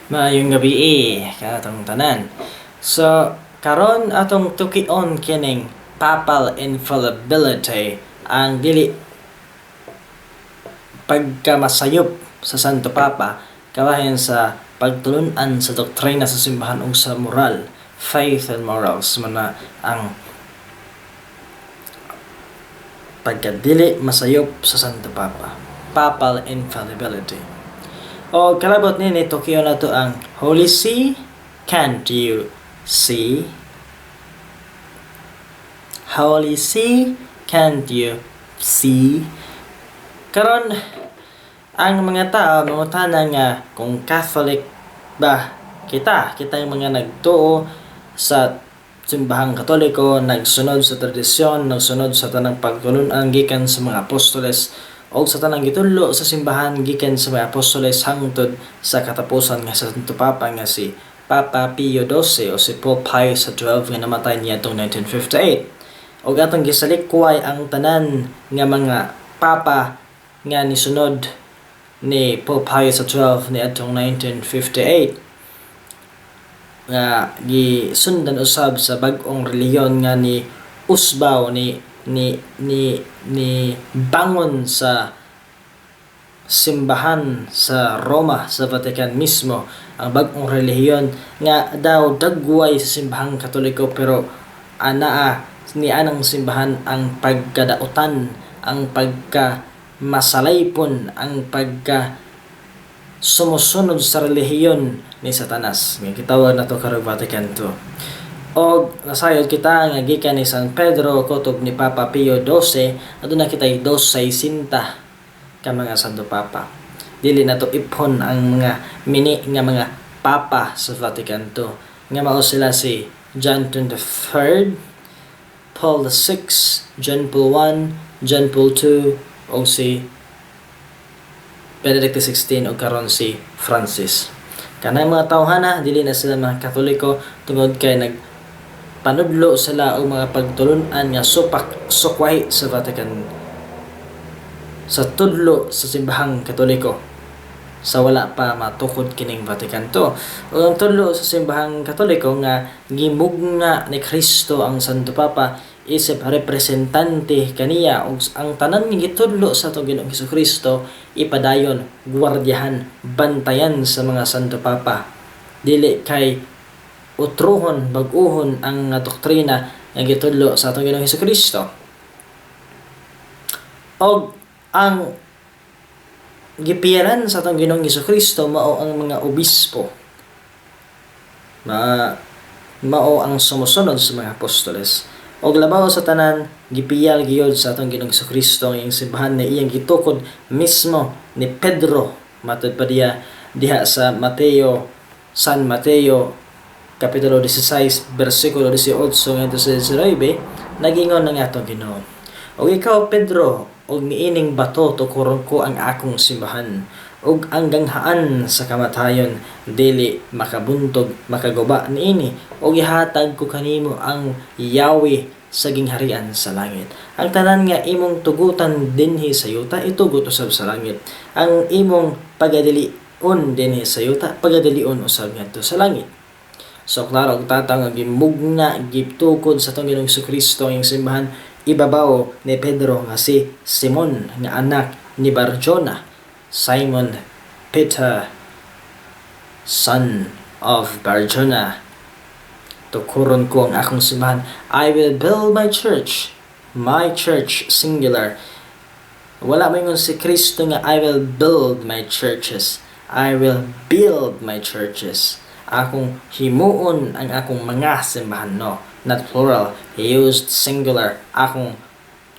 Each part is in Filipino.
Maayong gabi katong tanan. So, karon atong tukion kining papal infallibility ang dili pagkamasayop sa Santo Papa kabahin sa pagtulun-an sa doktrina sa simbahan ug sa moral, faith and morals man ang pagkadili masayop sa Santo Papa. Papal infallibility. O kalabot nini tukiyo na to ang Holy See, can't you see? Holy See, can't you see? Karon ang mga tao mangutana nga kung Catholic ba kita yung mga nagtuo sa simbahang Katoliko, nagsunod sa tradisyon, nagsunod sa tanang pagtulun-an gikan sa mga apostoles o sa tanang gitudlo sa simbahan gikan sa mga apostoles hangtod sa katapusan nga sa Santo Papa nga si Papa Pio XII o si Pope Pius XII nga namatay niya tong 1958. O atong gisalikway ang tanan nga mga papa nga nisunod ni Pope Pius XII ni atong 1958 nga gisundan usab sa bag-ong reliyon nga ni usbaw ni bangon sa simbahan sa Roma sa Vatican mismo ang bag-ong relihiyon nga daw dagway sa simbahang Katoliko pero ni anang simbahan ang pagkadautan, ang pagka-masalaypon, ang sumusunod sa relihiyon ni Satanas. Nga gitawag na to karong Vatican II. O nasayod kita nga gikan ni San Pedro kutob ni Papa Pio XII aduna kitay 260 ka mga Santo Papa. Dili na to iphon ang mga mini nga mga papa sa Vatican II nga mao sila si John XXIII, Paul VI, John Paul I, John Paul II o si Benedict XVI o karon si Francis. Kanang mga tawhana dili na sila mga Katoliko tungod kay panudlo sila og mga pagtulun-an nga sukway sa Vatican sa tudlo sa simbahang Katoliko sa wala pa matukod kining Vatican II. O ang tudlo sa simbahang Katoliko nga gimugna ni Kristo ang Santo Papa isip representante kaniya ug ang tanan nga gitudlo sa atong Ginoong Hesukristo ipadayon, gwardiyahan, bantayan sa mga Santo Papa. Dili kay utrohon, bag-uhon ang doktrina nga gitudlo sa atong Ginoong Hesukristo. Og ang gipiyaran sa atong Ginoong Hesukristo mao ang mga obispo. Mao ang sumusunod sa mga apostoles. Og labaw sa tanan gipiyal gyud sa atong Ginoong Hesukristo ang simbahan na iyang gitukod mismo ni Pedro matud pa diha sa San Mateo kapitulo 16 bersikulo 18 ngadto sa 19 nagingon ng atong Ginoo. Og ikaw Pedro, og niining bato tukuron ko ang akong simbahan, ug ang ganghaan sa kamatayon dili makabuntog makaguba niini, og ihatag ko kanimo ang yawi sa gingharian sa langit. Ang tanan nga imong tugutan dinhi sa yuta itugot usab sa langit. Ang imong pagadilion dinhi sa yuta pagadilion usab ngadto sa langit. So klaro og tatang nga gimugna gitukod sa atong Ginoong Hesukristo ang simbahan ibabaw ni Pedro nga si Simon nga anak ni Barjona, Simon Peter son of Barjona. Tukuron ko ang akong simbahan. I will build my church singular. Wala mo ingon si Kristo nga I will build my churches. I will build my churches. Akong himuon ang akong mga simbahan, no, not plural. He used singular. Akong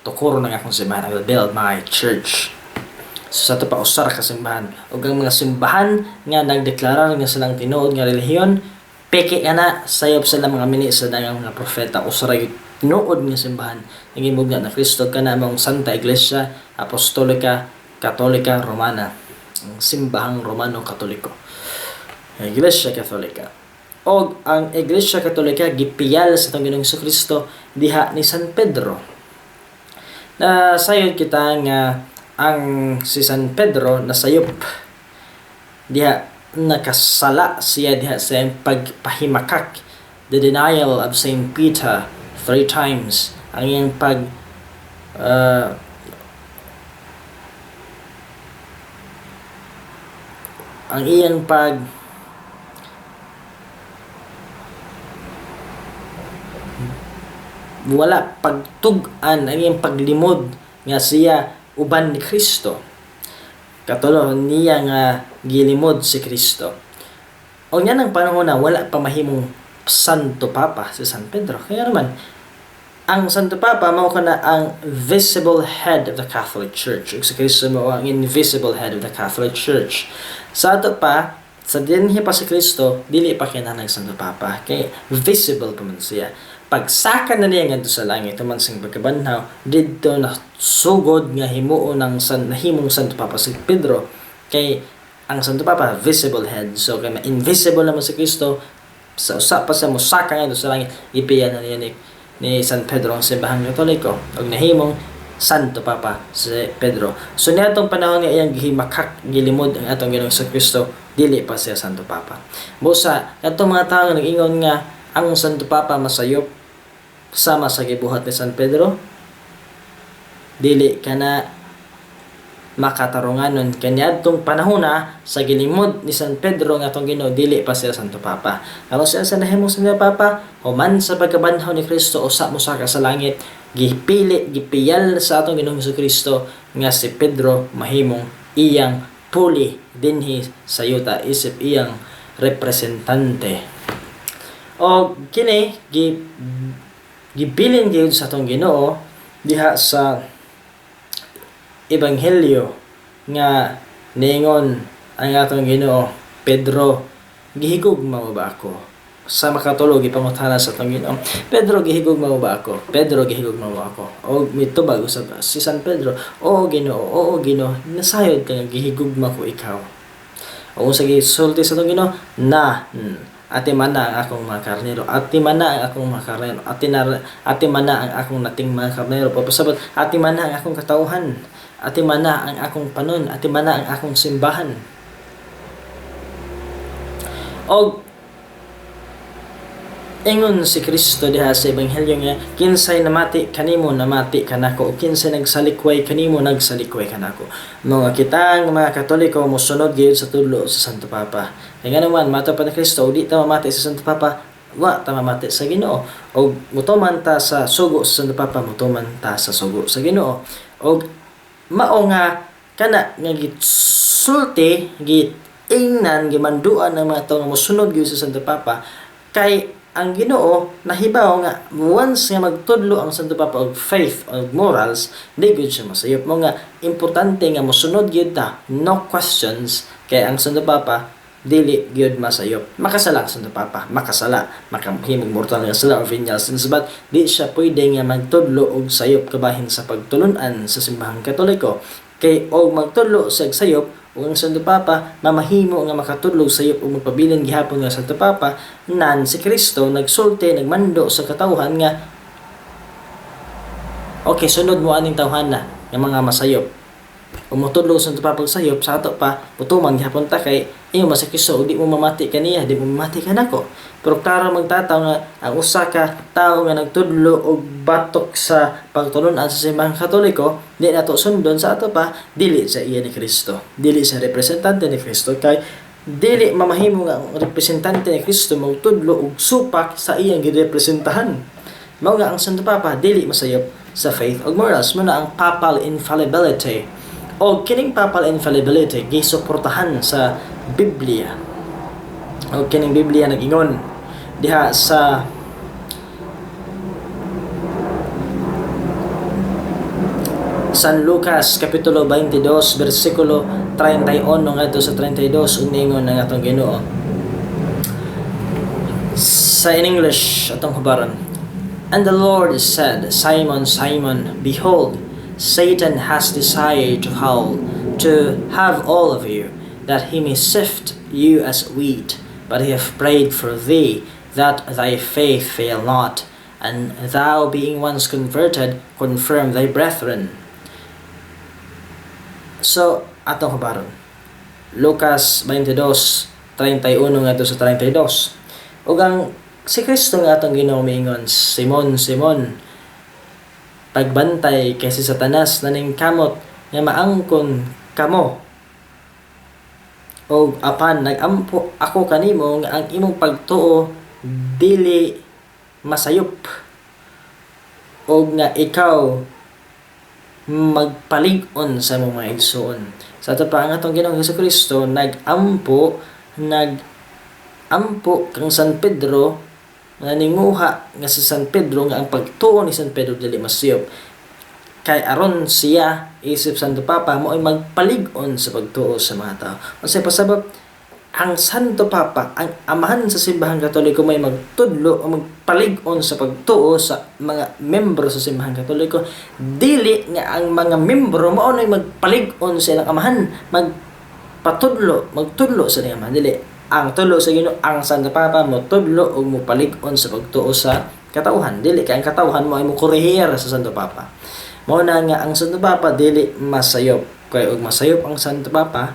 tukuron ang akong simbahan. I will build my church. So sa ito pa usar ka simbahan. O ang mga simbahan nga nagdeklarar nga silang tinuod nga relihiyon, peke ka na, sayop sila mga mini sa dagang mga propeta. Usar yung tinuod nga simbahan. Nagimugna na Kristo ka na mong Santa Iglesia Apostolica Katolika Romana. Ang simbahang Romano-Katoliko. Iglesia Katolika. O ang Iglesia Katolika gipiyal sa atong Ginoong Hesukristo diha ni San Pedro. Na sayod kita nga ang si San Pedro nasayop diha nakasala siya diha sa iyang pagpahimakak, the denial of Saint Peter 3 times, ang iyang wala pagtug-an, ang iyang paglimod nga siya uban ni Kristo, katulo niya nga gilimod si Kristo. O nga ng panahon na wala pa mahimong Santo Papa si San Pedro. Kaya naman ang Santo Papa mao kana ang visible head of the Catholic Church, ug si Kristo mao ang invisible head of the Catholic Church. Sa ato pa, sa dinhi pa si Kristo, dili pa kinahanglan Santo Papa kay visible pa man siya. Pagsaka na niya ngadto sa langit tuman sing pagkabanhaw, didto na sugod nga himuon ng nahimong Santo Papa si Pedro, kay ang Santo Papa visible head. So kay invisible naman si Kristo, sa usa pa sa musaka ngadto sa langit, ipiyan na niya ni San Pedro ang simbahang Katoliko, ug nahimong Santo Papa si Pedro. So niadtong panahon nga iyang gihimakak gilimod ang atong Ginoong Kristo, dili pa siya Santo Papa. Busa atong mga tawo nag-ingon nga ang Santo Papa masayop sama sa gibuhat ni San Pedro, dili kana makatarunganon. Kaniadtong panahon na sa gilimod ni San Pedro nga atong Ginoo, dili pa siya Santo Papa. Ano siya sa nahimong Santo Papa? Human sa pagkabanhaw ni Kristo, usa mo sa langit, gipiyal sa atong Ginoong Kristo nga si Pedro mahimong iyang puli dinhi sa yuta, isip iyang representante. O kini gibilin gyud sa atong Ginoo diha sa Ebanghelyo nga ningon ang atong Ginoo, Pedro, gihigugma mo ba ako? Sa makatulog ipangutana sa atong Ginoo, Pedro, gihigugma mo ba ako? Pedro, gihigugma mo ako? O mitubag usab si San Pedro, oo Ginoo, nasayod ka nga gihigugma ko ikaw. O sa gisulti sa atong Ginoo, ati mana ang akong mga karnero, ati mana ang akong mga karnero, ati mana ang akong nating mga karnero, papasabot, ati mana ang akong katauhan, ati mana ang akong panon, ati mana ang akong simbahan. Og ingon si Kristo diha sa Ebanghelyo nga, kinsay namati kanimo namati kanako, kinsay nagsalikway kanimo nagsalikway kanako. Mga kitang mga Katoliko mosunod gyud sa tudlo sa Santo Papa. Kaya naman mato pa ni Kristo, di ta mamati sa Santo Papa, wa ta mamati sa Ginoo. Og mutuman ta sa sugo sa Santo Papa, mutuman ta sa sugo sa Ginoo. Og mao nga kana nga gitsulti, giingnan, gimanduan ng mga tawo nga mosunod gyud sa Santo Papa, kay ang Ginoo nahibaw nga once nga magtudlo ang Santo Papa og faith og morals, di gyud siya masayop. Mo nga importante nga mosunod gyud ta, no questions, kay ang Santo Papa dili gyud masayop. Makasala ang Santo Papa, makahimog mortal nga sala or venial sins, but di siya pwede nga magtudlo og sayop kabahin sa pagtulun-an sa simbahang Katoliko. Kay og magtudlo sa sayop ang Santo Papa, mamahimo nga makatudlo sayop o magpabilin gihapon nga Santo Papa, nan si Kristo nagsulti, nagmando sa katawhan nga okay, sunod mo aning tawhan na nga mga masayop. Kung matudlo sa Santo Papa sayop, sa ato pa putuman gihapon ta kay iyo sa Kristo, di mo mamati kaniya, di mo mamati kanako. Pero klaro magtataw nga ang usa ka tawo nga nagtudlo og batok sa pagtulon-an sa simbahang Katoliko, di nato sundon sa ato pa, dili sa iya ni Kristo, dili sa representante ni Kristo, kay dili mamahimo nga ang representante ni Kristo magtudlo og supak sa iyang girepresentahan. Mao nga ang Santo Papa dili masayop sa faith og morals. Mo na ang papal infallibility. O kining papal infallibility gisuportahan sa Biblia. O kining Biblia nag-ingon diha sa San Lucas kapitulo 22 bersikulo 31 ngadto sa 32, uningon ang atong Ginoo. Sa in English atong hubaran. And the Lord said, Simon, Simon, behold, Satan has desired to have all of you, that he may sift you as wheat. But I have prayed for thee, that thy faith fail not, and thou being once converted, confirm thy brethren. So, atong hubaron. Lucas 22, 31 ngadto sa 32. Ug ang si Kristo nga atong Ginoo miingon, Simon, Simon, pagbantay kay si Satanas naning kamot nga maangkon kamo. O apan nagampo ako kanimo nga ang imong pagtuo dili masayop, o nga ikaw magpalig-on sa imong mga igsoon. Sa ato pa ang atong Ginoong Hesukristo nagampo kang San Pedro, nga ninguha nga si San Pedro nga ang pagtuo ni San Pedro dili masayop, kay aron siya isip Santo Papa mo ay magpalig-on sa pagtuo sa mga tao. Unsay pasabot, ang Santo Papa, ang amahan sa simbahan Katoliko, may magtudlo o magpalig-on sa pagtuo sa mga membro sa simbahan Katoliko, dili nga ang mga membro mao nay magpalig-on sa ilang amahan, magtudlo sa ilang amahan. Dili, ang tulo sa Ginoo, ang Santo Papa mo tudlo o mo palig-on sa pagtuo sa katauhan. Dili kay ang katauhan mo ay mo korehir sa Santo Papa. Mao na nga ang Santo Papa dili masayop, kay og masayop ang Santo Papa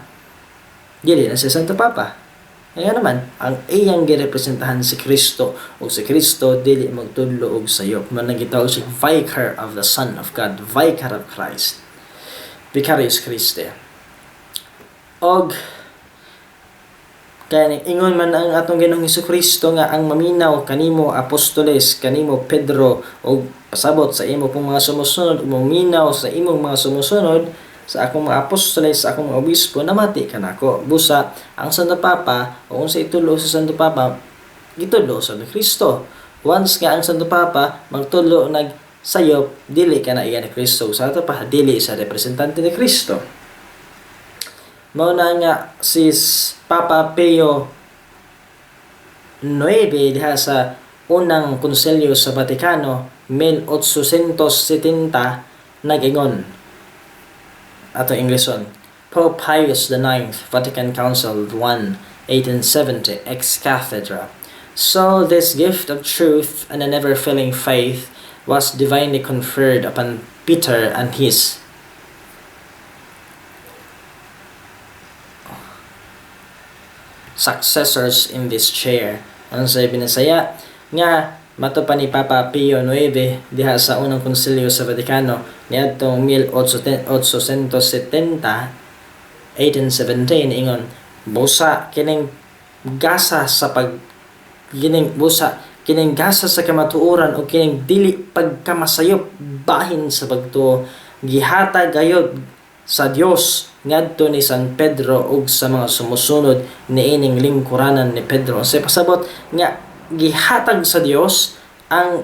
dili na si Santo Papa. Kaya naman ang iyang girepresentahan si Kristo, o si Kristo dili magtudlo og sayop. Man nagitawag siya Vicar of the Son of God, Vicar of Christ, Vicarius Christi. Og kaya ingon man ang atong Ginoong Hesukristo nga ang maminaw kanimo apostoles, kanimo Pedro, o pasabot sa imo pong mga sumusunod, maminaw sa imong mga sumusunod, sa akong mga apostoles, sa akong mga obispo, namati ka nako. Busa ang Santo Papa, o unsa itulo sa Santo Papa, gitulo sa Kristo. Once nga ang Santo Papa magtulo nagsayop, dili ka na iya ni Kristo. Sa ato pa, dili sa representante ni Kristo. Mao na nga si Papa Pio IX diha sa unang konselyo sa Vatikano 1870 nag-ingon ato Ingleson, Pope Pius IX, Vatican Council 1, 1870, ex cathedra. So this gift of truth and a never-failing faith was divinely conferred upon Peter and his successors in this chair. Ang sa binasaya nga mato pa ni Papa Pio IX diha sa unang konsilyo sa Vatikano niadtong 1817 ingon, busa kining gasa sa kamatuoran o kining dili pagkamasayop bahin sa pagtuo gihatag gayud sa Dios ngadto ni San Pedro ug sa mga sumusunod niining lingkuranan ni Pedro. Sa pasabot nga gihatag sa Dios ang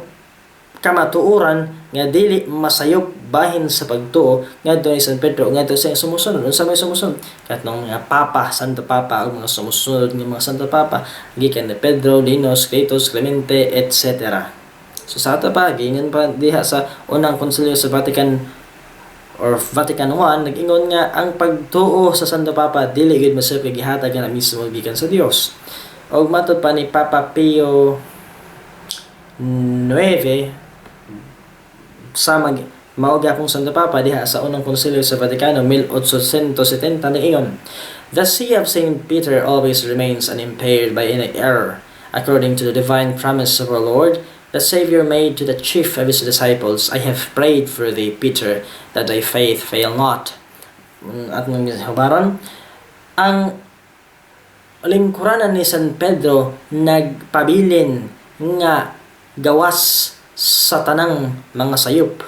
kamatuoran nga dili masayop bahin sa pagtuo ngadto ni San Pedro ngadto sa sumusunod. Unsa may sumusunod? Katong mga Papa, Santo Papa ug mga sumusunod nga mga Santo Papa gikan ni Pedro, Linos, Cletus, Clemente, etc. So sa ato pa gingon pa diha sa unang konsilyo sa Vatican I, nag-ingon nga ang pagtuo sa Santo Papa dili gid masayop gihatag na mismo gikan sa Dios. Og matud pa ni Papa Pio IX sa mao gyapon Santo Papa diha sa unang konsilyo sa Vatikano 1870 nag-ingon, the see of Saint Peter always remains unimpaired by any error, according to the divine promise of our Lord. The Savior made to the chief of his disciples, I have prayed for thee, Peter, that thy faith fail not. At ng habaran, ang lingkuranan ni San Pedro nagpabilin nga gawas sa tanang mga sayop.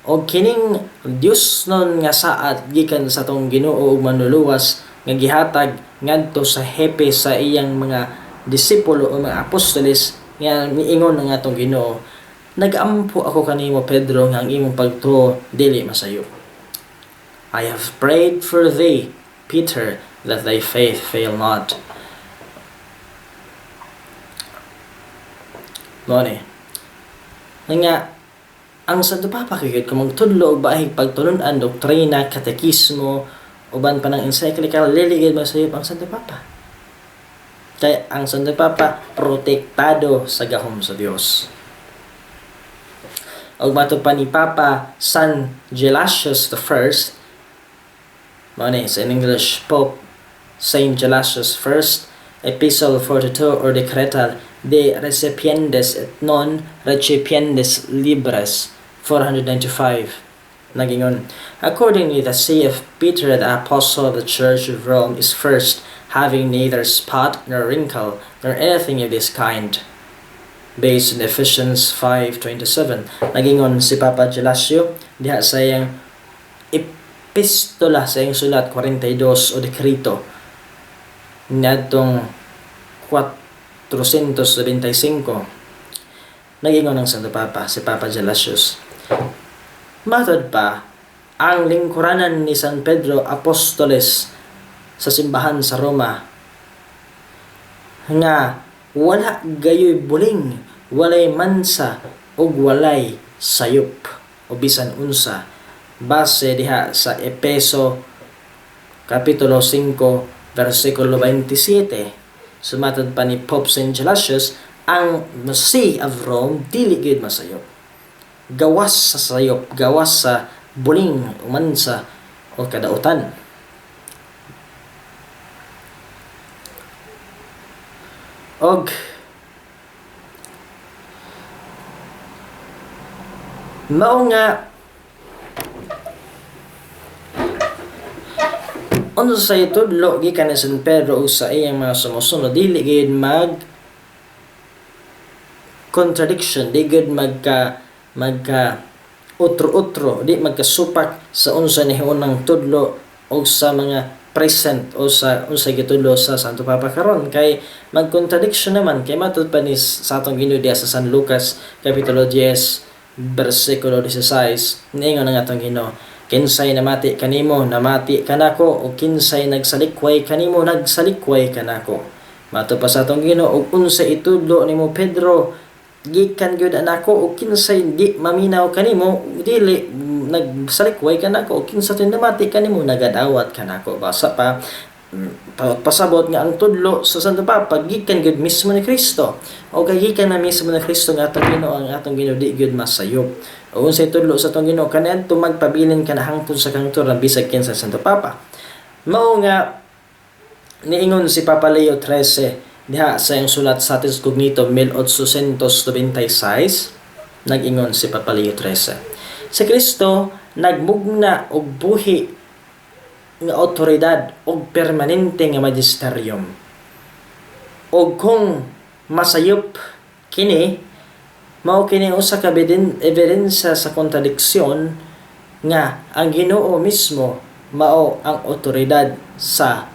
O kining Dios nun nga saad gikan sa tong Ginoo ug manluluwas nga gihatag ngadto sa hepe sa iyang mga disipulo o mga apostoles nga miingon nga atong Ginoo, nag-ampo ako kanimo Pedro nga ang imong pagtuo dili masayop. I have prayed for thee, Peter, that thy faith fail not. Mone nga ang Santo Papa kay kung magtudlo og bahay pagtulon-an doktrina, katekismo uban pa ng encyclical, liligid masayop ang Santo Papa. Kaya ang Santo Papa protektado sa gahom sa Dios. Og matud pa ni Papa San Gelasius I, mao ni sa English Pope Saint Gelasius I, Epistle 42 or Decretal de Recipiendes et non Recipiendes Libres 495. Nagingon, accordingly, the see of Peter, the apostle of the Church of Rome, is first, having neither spot nor wrinkle nor anything of this kind. Based on Ephesians 5:27, nagingon si Papa Gelasio diha sa iyang epistola sa iyang sulat 42 o dekrito ngadtong 475. Nagingon ng Santo Papa si Papa Gelasius, matod pa, ang lingkuranan ni San Pedro Apostoles sa simbahan sa Roma nga wala gayoy buling, walay mansa ug walay sayop o bisan unsa, base diha sa Epeso kapitulo 5 versikulo 27. Sumatod pa ni Pope St. Gelasius, ang See of Rome dili gid masayop, gawas sa sayop, gawas sa buling, umansa o kadautan. Og mao nga unsa sa itudlo gikan ni San Pedro o sa iyang mga sumusunod, dili gid mag contradiction, di gid magka utro-utro, di magkasupak sa unsa ni unang tudlo o sa mga present o sa unsa gitudlo sa Santo Papa karon, kay mag-contradiction naman kay matud pa ni sa atong Ginoo diha sa San Lucas kapitulo 10 versikulo 16. Niingon ang atong Ginoo, kinsay namati kanimo namati kanako, o kinsay nagsalikway kanimo nagsalikway kanako. Matud pa sa atong Ginoo, ug unsa itudlo nimo Pedro, gikan gyud anako, o kinsay di maminaw kanimo dili nagsalikway kanako, o kinsa tinamati kanimo nagadawat kanako. Basa pa pasabot nga ang tudlo sa Santo Papa gikan gyud mismo ni Kristo, o kay gikan na mismo ni Kristo nga atong Ginoo, ang atong Ginoo di gyud masayop. O unsay tudlo sa atong Ginoo, kaniadto magpabilin ka na hangtod sa kangturan bisag kinsa Santo Papa. Mao nga niingon si Papa Leo XIII diha sa iyang sulat Satis Cognito 1896. Nag-ingon si Papa Leo XIII, si Kristo nagmugna og buhi nga awtoridad og permanente nga magisterium, og kung masayop kini, mao kini usa ka ebidensya sa kontradiksyon nga ang Ginoo mismo mao ang awtoridad sa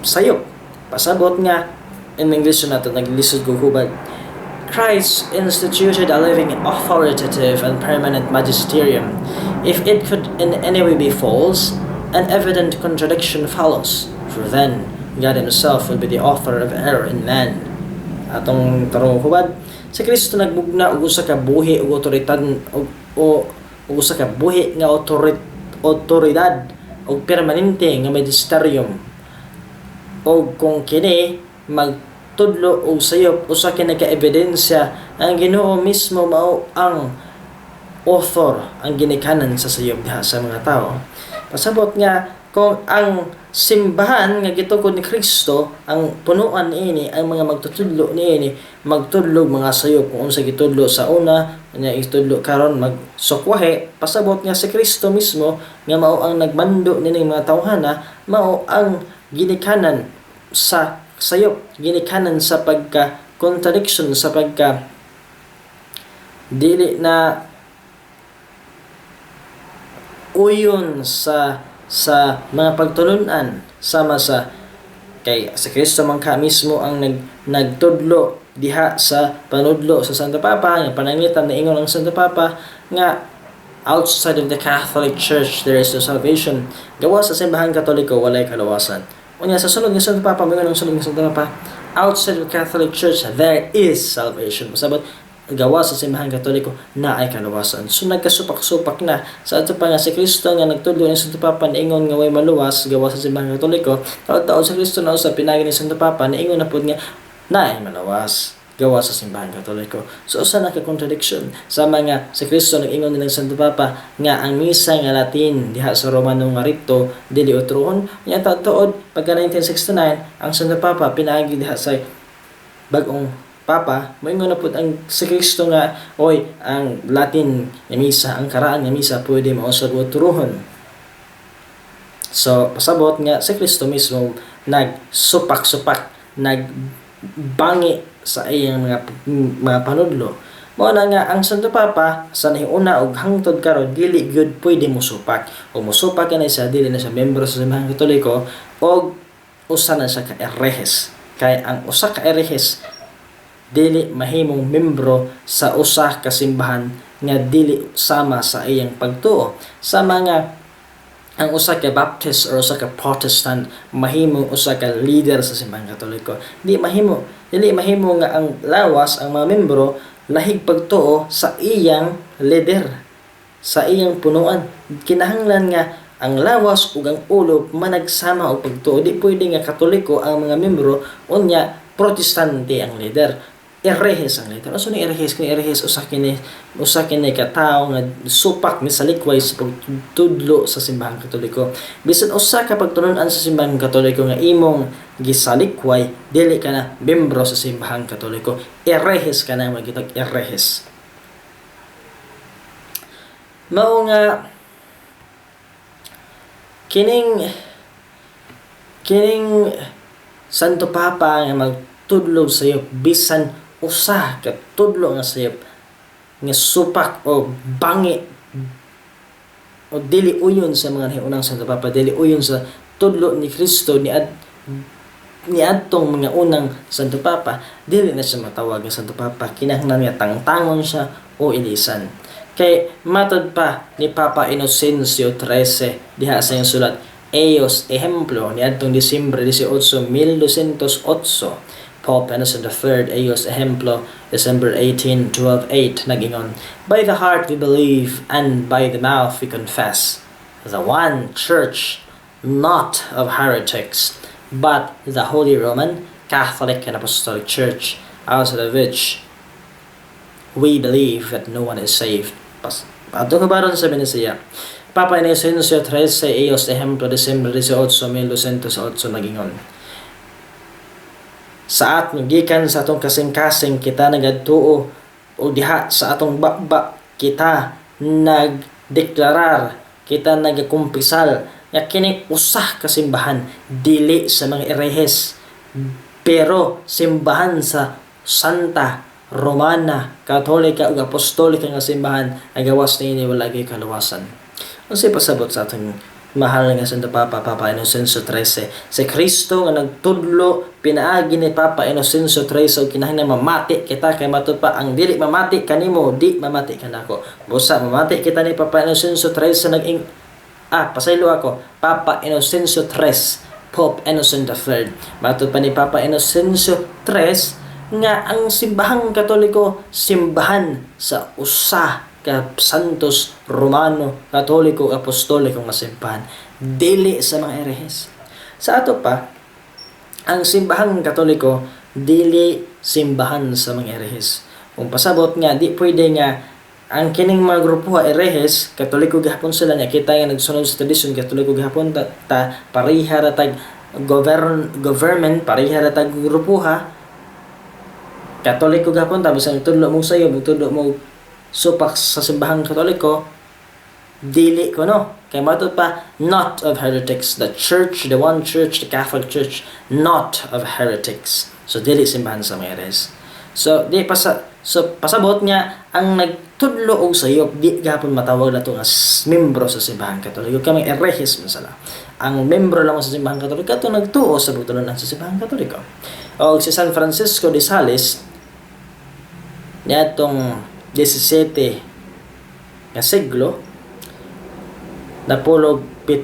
sayop. Pasabot nga in English nato naglisod ko hubad, Christ instituted a living, authoritative, and permanent magisterium. If it could in any way be false, an evident contradiction follows, for then God Himself will be the author of error in man. Atong tarong hubad, si Kristo nagbugna og usa ka buhi og otoridad o usa ka buhi nga otoridad og permanente nga magisterium. O kung kini magtudlo og sayop, usa kini ka ebidensya ang Ginoo mismo mao ang author, ang ginikanan sa sayop diha sa mga tao. Pasabot nga kung ang simbahan nga gitukod ni Kristo, ang punuan niini, ang mga magtutudlo niini, magtudlo mga sayop kung unsa gitudlo sa una, nya itudlo karon magsukwahe. Pasabot nga si Kristo mismo nga mao ang nagmando nining mga tawhana, mao ang ginikanan sa sayop, ginikanan sa pagka contradiction, sa pagka dili na uyon sa mga pagtulunan sama sa kay sa Kristo man ka mismo ang nagtudlo diha sa panudlo sa Santo Papa, nga pananglitan na ingon ang Santo Papa nga outside of the Catholic Church there is no salvation. Gawa sa simbahan Katoliko walay kalawasan. Unya sa sulod ng Santo Papa, mga ng sulod ng Santo Papa, outside of the Catholic Church there is salvation. Pasabot gawa sa simbahan Katoliko na ay kalawasan. So nagkasupak-supak na sa ato pa nga si Kristo nga nagtudlo ni Santo Papa niingon nga way maluwas gawa sa simbahan Katoliko. Taod-taod sa Kristo na usab pinagi ni Santo Papa niingon na pud nga na ay malawas. gawa sa simbahan Katoliko. So usa na ka contradiction sama nga si Kristo nag-ingon nilang Santo Papa nga ang misa nga Latin diha sa Romano nga rito dili utrohon nya tuod pagka 1969 ang Santo Papa pinaagi diha sa bag-ong Papa moingon na pud ang si Kristo nga oy ang Latin nga misa ang karaan nga misa pwede mausad utrohon. So pasabot nga si Kristo mismo nagsupak-supak nagbangi sa iyang mga panudlo. Mao na nga ang Santo Papa sa nahiuna og hangtod karon dili gyud pwede mosupak o mosupak na siya dili na siya membro sa simbahan Katoliko og usa na siya ka erehes. Kay ang usa ka erehes dili mahimong membro sa usa ka simbahan nga dili sama sa iyang pagtuo. Sama nga ang usa ka Baptist or usa ka Protestant mahimong usa ka leader sa simbahan Katoliko. Dili mahimo nga ang lawas ang mga membro lahig pagtuo sa iyang leader, sa iyang punuan. Kinahanglan nga ang lawas ug ang ulo managsama og pagtuo. Di pwede nga Katoliko ang mga membro unya Protestante ang leader. Erehes ang leader. Aso ni erehes kini erehes usa kini ka tawo nga supak misalikway sa pagtudlo sa simbahan Katoliko. Bisan usa ka pagtulunan sa simbahan Katoliko nga imong gisalikway dili ka na membro sa simbahan Katoliko. Erehes ka na magitag erehes. Mao nga kining Santo Papa nga magtudlo sa iyo bisan usa ka tudlo nga sayop nga supak o bangi o dili uyon sa mga nahiunang Santo Papa, dili uyon sa tudlo ni Kristo ni adtong mga unang Santo Papa, dili na siya matawag nga Santo Papa. Kinahanglan nga tangtangon siya o ilisan. Kay matod pa ni Papa Inocencio XIII diha sa iyang sulat Eos Ejemplo ni adtong Disyembre 18, 1208, Pope Innocent III, Eos Ejemplo, December 18, 1208, nagingon, by the heart we believe, and by the mouth we confess, the one church, not of heretics, but the Holy Roman, Catholic and Apostolic Church, outside of which we believe that no one is saved. Ato kabaron sa Benicia, Papa Inocencio XIII, Eos Ejemplo, December 18, 1208, nagingon, sa atong gikan sa atong kasing-kasing kita nagadtuo o diha sa atong bakba kita nagdeklarar, kita nagakumpisal nga kini usah ka simbahan dili sa mga erehes pero simbahan sa Santa Romana Katolika ug Apostolika nga simbahan nga gawas niini wala gyud kaluwasan. Unsay pasabot sa atong mahal nga Santo Papa, Papa Inocencio XIII. Si Kristo nga nagtudlo, pinaagi ni Papa Inocencio XIII, kinahanglan mamati kita kay matod pa ang dili mamati kanimo, di mamati kanako. Busa mamati kita ni Papa Inocencio XIII pasaylo ako, Papa Inocencio III, Pope Innocent III. Matod pa ni Papa Inocencio III nga ang simbahang Katoliko simbahan sa usa ka Santos Romano Katoliko Apostolikong masimbahan dili sa mga erehes. Sa ato pa ang simbahang Katoliko dili simbahan sa mga erehes. Kung pasabot nga di pwede nga ang kining mga grupo erehes Katoliko gihapon sila nga kita nga nagsunod sa tradisyon Katoliko gihapon ta pareha ra tag government pareha ra tag grupo Katoliko gihapon ta bisan tudlo mo sayo tudlo mo supak sa simbahang Katoliko dili ko no kay matod pa not of heretics, the church, the one church, the Catholic Church, not of heretics. So dili simbahan sa mga erehes. So pasabot nga ang nagtudlo og sayop di gapon matawag nato nga membro sa simbahan Katoliko, kami erehes man sala. Ang membro lang sa simbahan Katoliko ato nagtuo sa pagtulunan sa simbahan Katoliko. Og si San Francisco de Sales niadtong 17 nga siglo napulog 7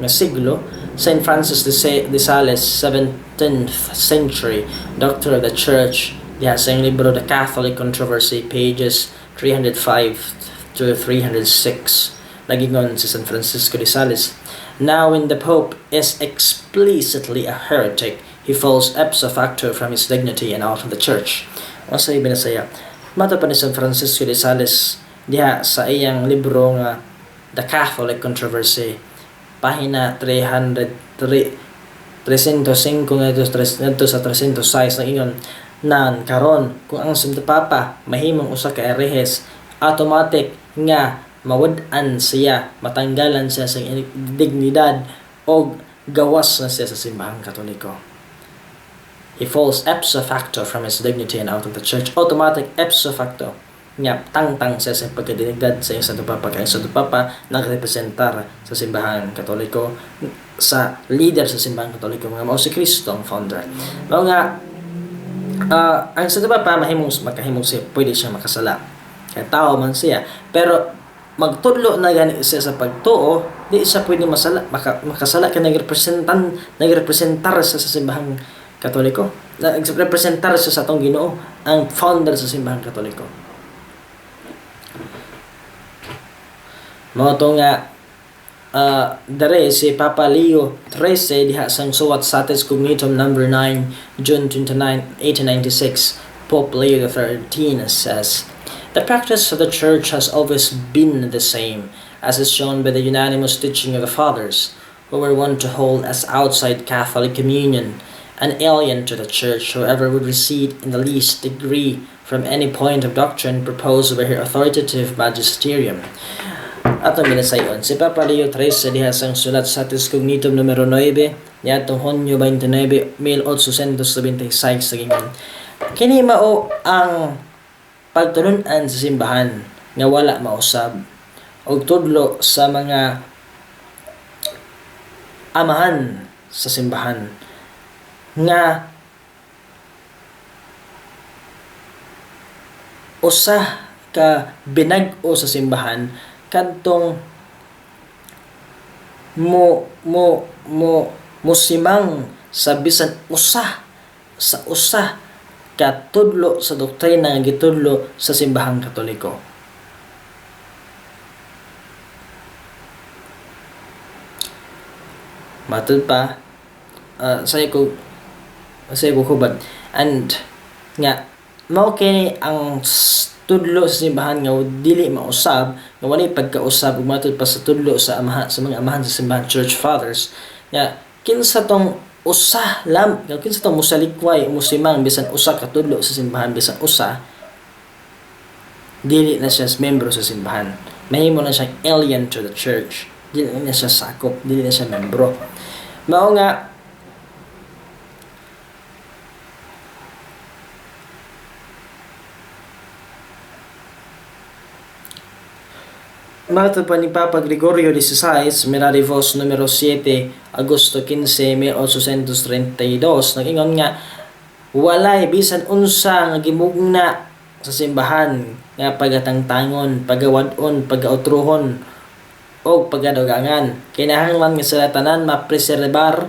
nga siglo, Saint Francis de Sales, 17th century, Doctor of the Church, diha sa iyang libro The Catholic Controversy, pages 305 to 306, nagingon si San Francisco de Sales, Now when the Pope is explicitly a heretic, he falls ipso facto from his dignity and out of the Church. Ang sa binasaya, mato pa ni San Francisco de Sales diha sa iyang libro nga The Catholic Controversy, pahina 305 ngadto sa 306 na ingon nan karon kung ang Santo Papa mahimong usa ka erehes, automatic nga mawad-an siya, matanggalan siya sa dignidad o gawas na siya sa simbahang Katoliko. He falls ipso facto from his dignity and out of the Church. Automatic ipso facto nga tangtang siya sa pagkadignidad sa iyong Santo Papa, kaya Santo Papa nagrepresentar sa simbahan Katoliko, sa leader sa simbahan Katoliko, mga mao si Kristo ang founder. Mao nga ang Santo Papa makahimong siya, pwede siya makasala kaya tao man siya, pero magtudlo na gani siya sa pagtuo, di siya pwede makasala kaya nagrepresentar siya sa simbahan Katoliko, nagrepresentar siya sa atong Ginoo, ang founder sa simbahan Katoliko. Mao to nga dere si Papa Leo XIII diha sang suwat Satis Cognitum number 9 June 29, 1896, Pope Leo XIII says, "The practice of the Church has always been the same, as is shown by the unanimous teaching of the Fathers, who were wont to hold as outside Catholic communion, an alien to the Church whoever would recede in the least degree from any point of doctrine proposed by her authoritative magisterium." Atong binasayon, si Papa Leo XIII diha sang sulat Satis Cognitum numero 9 niadtong Hunyo 29, 1876 sa gingon, kini mao ang pagtulun-an sa simbahan nga wala mausab og tudlo sa mga amahan sa simbahan nga usa ka binag-o sa simbahan kadtong musimang sa bisan usa ka tudlo sa doktrina nga gitudlo sa simbahang Katoliko. Matud pa saya ko hubad and nga mao kini ang tudlo sa simbahan nga dili mausab, nga walay pagkausab ug matud pa sa tudlo sa mga amahan sa simbahan, Church Fathers, nga kinsa tong kinsa tong musalikway musimang bisan usa ka tudlo sa simbahan, bisan usa dili na siya membro sa simbahan, mahimo na siya alien to the Church, dili na siya sakop, dili na siya membro. Mao nga Mato pa ni Papa Gregorio XVI, Miradivos numero 7, Agosto 15, 1832, nag-ingon nga, walay bisan unsa nga gimugna sa simbahan nga pagatangtangon, pagawadon, pagautruhon, o pagadugangan. Kinahanglan nga sila tanan mapreserbar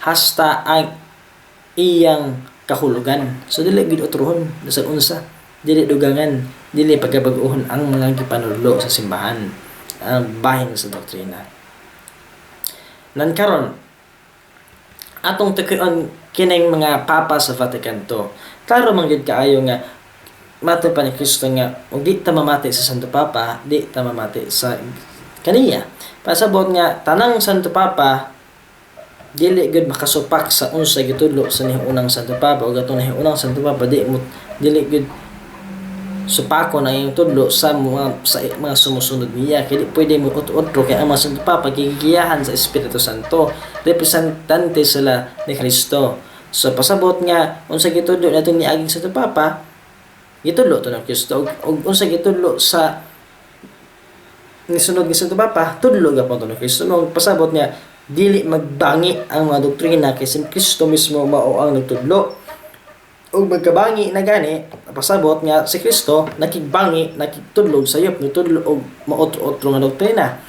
hasta ang iyang kahulugan. So dili gid utruhon bisan unsa, dili dugangan, dili pagabag-uhon ang mga gipanudlo sa simbahan, ang bahin sa doktrina. Nan karon atong tukion kining mga papa sa Vatican II. Klaro man gid kaayo nga mato pa ni Kristo nga ug di ta mamati sa Santo Papa, di ta mamati sa kaniya. Pasabot nga tanang Santo Papa dili gud makasupak sa unsa gitudlo sa niunang Santo Papa ug atong niunang Santo Papa dili gud supako na yung tudlo sa mga sumusunod niya, kaya pwede mo utro kaya ang mga Santo Papa gigiyahan sa Espiritu Santo, representante sila ni Kristo. So pasabot nga unsa gitudlo natong niaging Santo Papa, gitudlo to ng Kristo, ug unsa gitudlo sa nisunod ni Santo Papa, tudlo gapon to ng Kristo. No, pasabot nga dili magbangi ang mga doktrina kay si Kristo mismo mao ang nagtudlo. Ug magkabangi na gani, pasabot nga si Kristo nakigbangi, nakigtudlog sayop nitudlo og maotro-otro nga doktrina.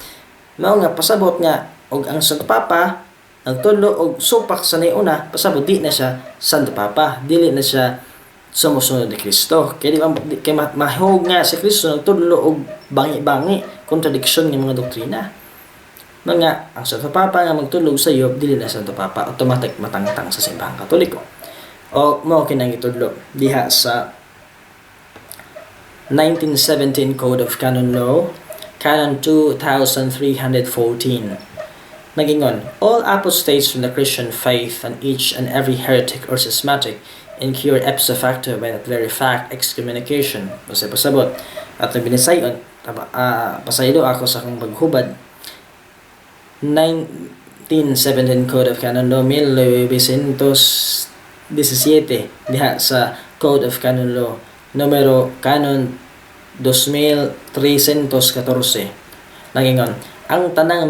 Mao nga pasabot nga og ang Santo Papa nagtudlo og supak sa niuna, pasabot di na siya Santo Papa, dili na siya sumusunod ni Kristo. Kaya kay mahog nga si Kristo nagtudlo og bangi-bangi contradiction ng mga doktrina. Mga ang Santo Papa nga magtulog sa iyo dili na Santo Papa automatic matangtang sa simbahang Katoliko. O mao kinang gitudlo diha sa 1917 Code of Canon Law, Canon 2314. Nagingon, all apostates from the Christian faith and each and every heretic or schismatic incur ipso facto by that very fact excommunication. Kasi pasabot at binisayon pasaylo ako sa akong paghubad 1917 Code of Canon Law 1917 diha sa Code of Canon Law numero Canon 2314 nagingon ang tanang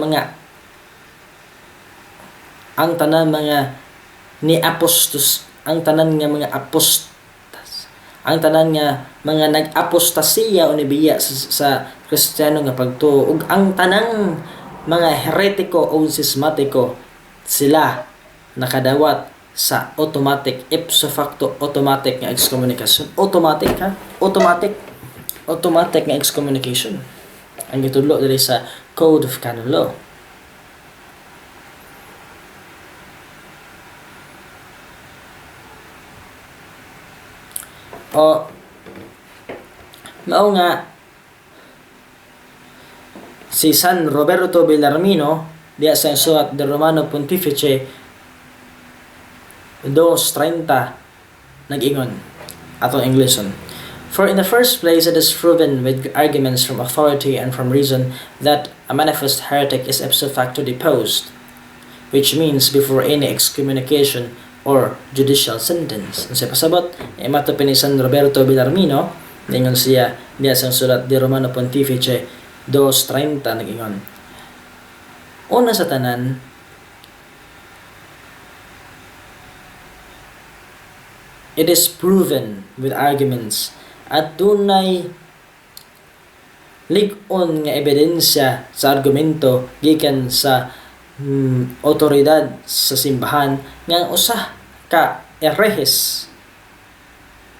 mga ni apostos ang tanan nga mga apostas ang tanan nga mga nag-apostasiya o nibiya sa Kristiyano nga pagtuo ug ang tanang mga heretiko o schismatiko sila nakadawat sa automatic ipso facto automatic nga excommunication automatic nga excommunication ang gitudlo diri sa Code of Canon Law. O mao nga si San Roberto Bellarmino diya sa sulat de Romano Pontifice 2:30 nag-ingon atong Englisson. For in the first place it is proven with arguments from authority and from reason that a manifest heretic is ipso facto deposed, which means before any excommunication or judicial sentence. Ang pasabot matupin ni San Roberto Bellarmino ningon siya diya sa sulat de Romano Pontifice 2:30 nag-ingon. Una sa tanan, it is proven with arguments at dunay lig-on nga ebidensya sa argumento gikan sa otoridad sa simbahan nga usa ka herehes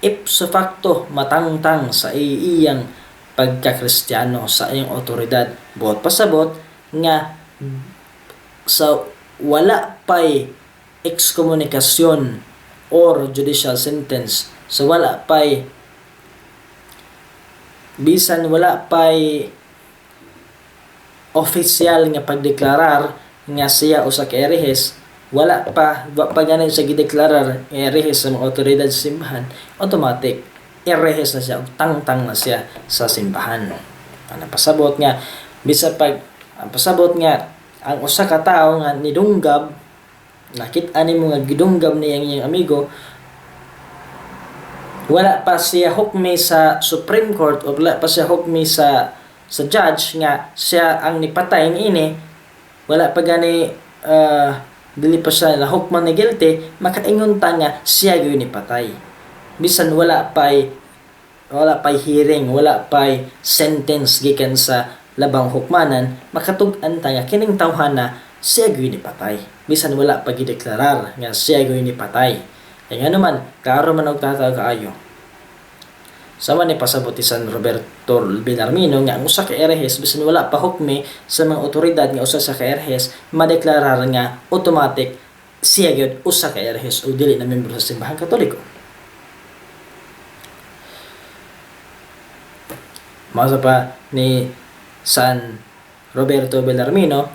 ipso facto matangtang sa iyang pagka-Kristiyano sa iyong otoridad buot pasabot nga sa wala pay excommunication or judicial sentence so wala pay bisan wala pay official nga pagdeklarar nga siya usa ka herehes wala pa ganin sa gideklarar nga herehes sa mga otoridad sa simbahan automatic herehes na siya tangtang na siya sa simbahan. Ang pasabot nga bisa pag ang pasabot nga ang usa ka tawo nga nidunggab nakit-an nimo nga gidunggab niya ang iyang amigo wala pa siya hukmi sa Supreme Court o wala pa siya hukmi sa judge nga siya ang nipatay niini wala pa gani dili pa siya nahukman ni guilty makaingon ta nga siya gyud nipatay bisan wala pay hearing wala pay sentence gikan sa labang hukmanan makatug-an ta nga kining tawhana siya gyud nipatay bisan wala pa gideklarar nga siya gyud nipatay kaya nga naman kaaro man og tataw kaayo sama ni pasabot ni San Roberto Bellarmino nga ang usa ka herehes bisan wala pa hukmi sa mga otoridad nga usa sa ka herehes madeklarar nga automatic siya gyud usa ka herehes o dili na membro sa simbahang Katoliko. Masa pa ni San Roberto Bellarmino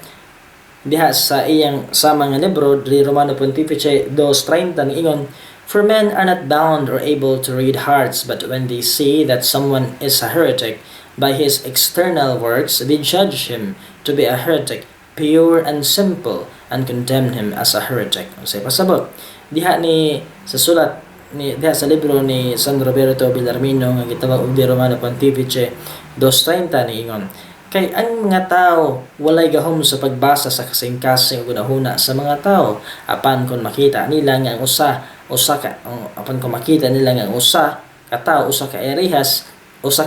diha sa iyang sama nga libro di Romano Pontifice 2:30 ingon, for men are not bound or able to read hearts, but when they see that someone is a heretic, by his external works they judge him to be a heretic, pure and simple, and condemn him as a heretic. Say pasabot diha ni sa sulat ni diha sa libro ni San Roberto Bellarmino nga gitawag og di Romano Pontifice 2:30 ni ingon, kay ang mga tao walay gahom sa pagbasa sa kasing-kasing ug gunahuna sa mga tao apan kon makita nila nga ang usa ka tao usa ka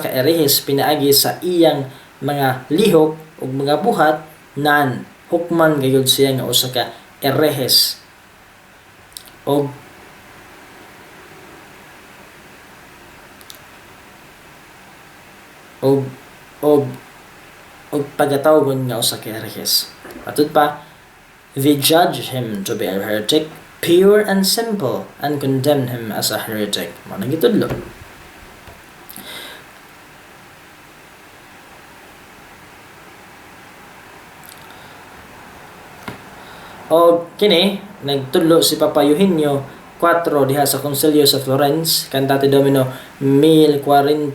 erehis pinaagi sa iyang mga lihok ug mga buhat nan hukman gayud siya nga usa ka erehis og og og og pagatawgon nga usa ka erhes. Matud pa, they judge him to be a heretic, pure and simple, and condemn him as a heretic. Mao nang gitudlo. O kini nagtudlo si Papa Eugenio 4 diha sa Konsilyo sa Florence kantate Domino 1441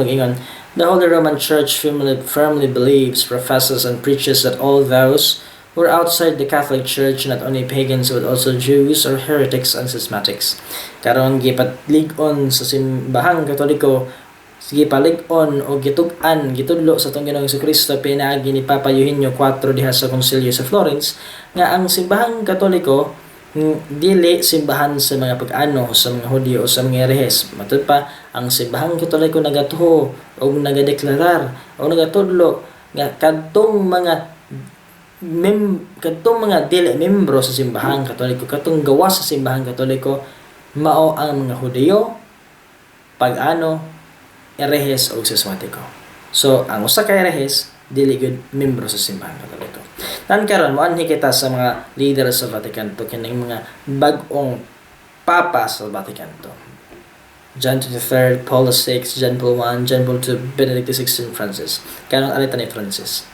ingon, the Holy Roman Church firmly believes, professes, and preaches that all those who are outside the Catholic Church, not only pagans but also Jews, or heretics and schismatics. Karon gipatlig-on sa simbahang Katoliko, gipalig-on o gitudlo sa tong Ginoong Jesucristo pinaagi ni Papa Eugenio 4 diha sa Konsilyo sa Florence nga ang simbahang Katoliko dili simbahan sa mga pag-ano sa mga Hudyo o sa mga Herehes. Matud pa, ang simbahang Katoliko nagatuho o nagadeklarar o nagatudlo nga kadtong mga dili membro sa simbahang Katoliko, katong gawa sa simbahang Katoliko, mao ang mga Hudyo, pag-ano, Herehes o schismatiko. So, ang usa ka Herehes dili gud membro sa simbahang Katoliko. Nan karon mo anhi kita sa mga leader sa Vatican to kining mga bag-ong papa sa Vatican to. John XXIII, Paul VI, John Paul I, John Paul II, Benedict XVI, Francis. Karon alita ni Francis.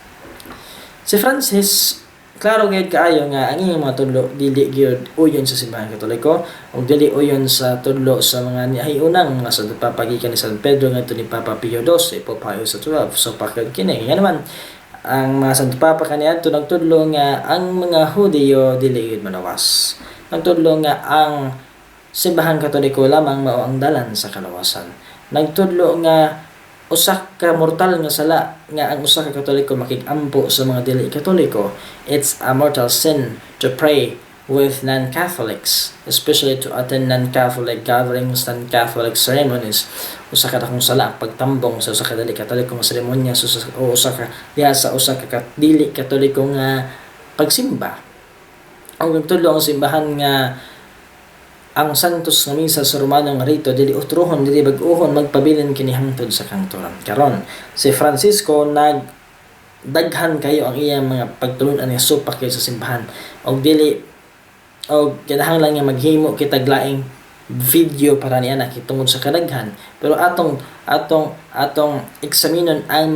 Si Francis, klaro gyud kaayo nga ang iyang mga tudlo dili gyud uyon sa simbahang Katoliko ug dili uyon sa tudlo sa mga niayunang mga santo papa gikan ni San Pedro ngadto ni Papa Pio XII, Pope Pius XII. So pakad kini nga naman ang mga santo papa kaniadto nagtudlo nga ang mga Hudyo dili gyud manawas. Nagtudlo nga ang simbahang Katoliko lamang mao ang dalan sa kalawasan. Nagtudlo nga usa ka mortal nga sala nga ang usa ka Katoliko makigampo sa mga dili Katoliko. It's a mortal sin to pray with non-Catholics, especially to attend non-Catholic gatherings, non-Catholic ceremonies. Usa ka dakong sala ang pagtambong sa usa ka dili Katoliko nga seremonya o usa ka diha sa usa ka dili Katoliko nga pagsimba. Ang nagtudlo ang simbahan nga ang santos nga misa sa Romano nga rito dili utrohon dili bag-ohon magpabilin kini hangtod sa kantoran. Karon si Francisco daghan kayo ang iyang mga pagtulon nga supak kayo sa simbahan og dili og kinahanglan nga maghimo kita glaing video para niya nakitungod sa kadaghan, pero atong eksaminon ang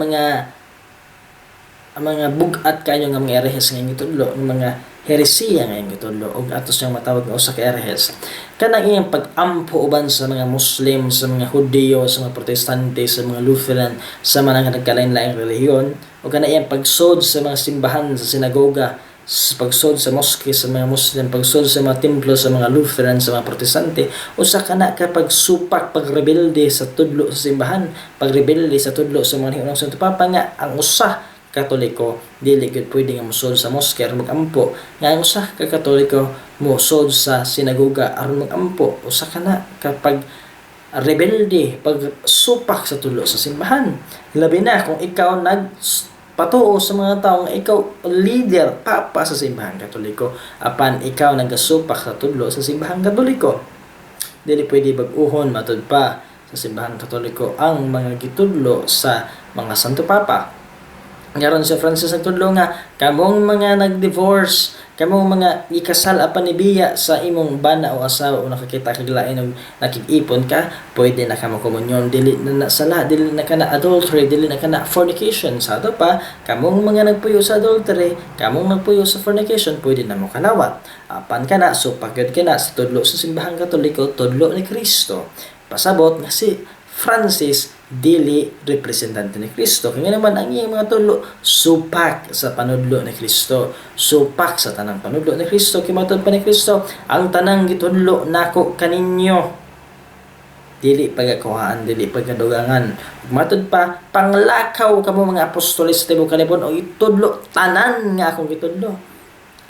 mga bugat kayo nga mga Herehes nga gitudlo, ng mga heresiya nga gitudlo og atos siyang matawag nga usa ka Herehes. Kanang iyang pag-ampo uban sa mga Muslim, sa mga Hudyo, sa mga Protestante, sa mga Lutheran, sa mga nagkalain-laing relihiyon, o kanang iyang pagsod sa mga simbahan, sa sinagoga, pagsod sa mosque sa mga Muslim, pagsod sa mga templo sa mga Lutheran, sa mga Protestante, usa kana ka pagsupak, pagrebelde sa tudlo sa simbahan, pagrebelde sa tudlo sa mga hiunang Santo Papa nga ang usa Katoliko dili gud pwede nga mosod sa mosque aron magampo, nga ang usa ka Katoliko mosod sa sinagoga aron magampo. Usa kana kapag rebelde, pagsupak sa tudlo sa simbahan, labi na kung ikaw patuo sa mga tao nga ikaw leader, papa sa simbahang Katoliko, apan ikaw nagasupak sa tudlo sa simbahang Katoliko. Dili pwede bag-uhon matud pa sa simbahang Katoliko ang mga gitudlo sa mga Santo Papa. Ngaron si Francis nagtudlo nga kamong mga nag-divorce, kamong mga ikasal apan ni biya sa imong bana o asawa o nakakita kaglain og nakig-ipon ka, pwede na ka makomunyon, dili na sala, dili na kana adultery, dili na kana fornication. Sa ato pa, kamong mga nagpuyo sa adultery, kamong nagpuyo sa fornication, pwede na mo kanawat. Apan kana so pagyud kana sa tudlo sa simbahang Katoliko, tudlo ni Kristo. Pasabot nga si Francis dili representante ni Kristo. Kaya naman ang iyang mga tulo supak sa panudlo ni Kristo, supak sa tanang panudlo ni Kristo. Kimatod pa ni Kristo, ang tanang gitudlo nako kaninyo dili pagakuhaan, dili pagadugangan. Matod pa panglakaw kamo mga apostoles tibuok kanipon o itudlo tanan nga akong gitudlo.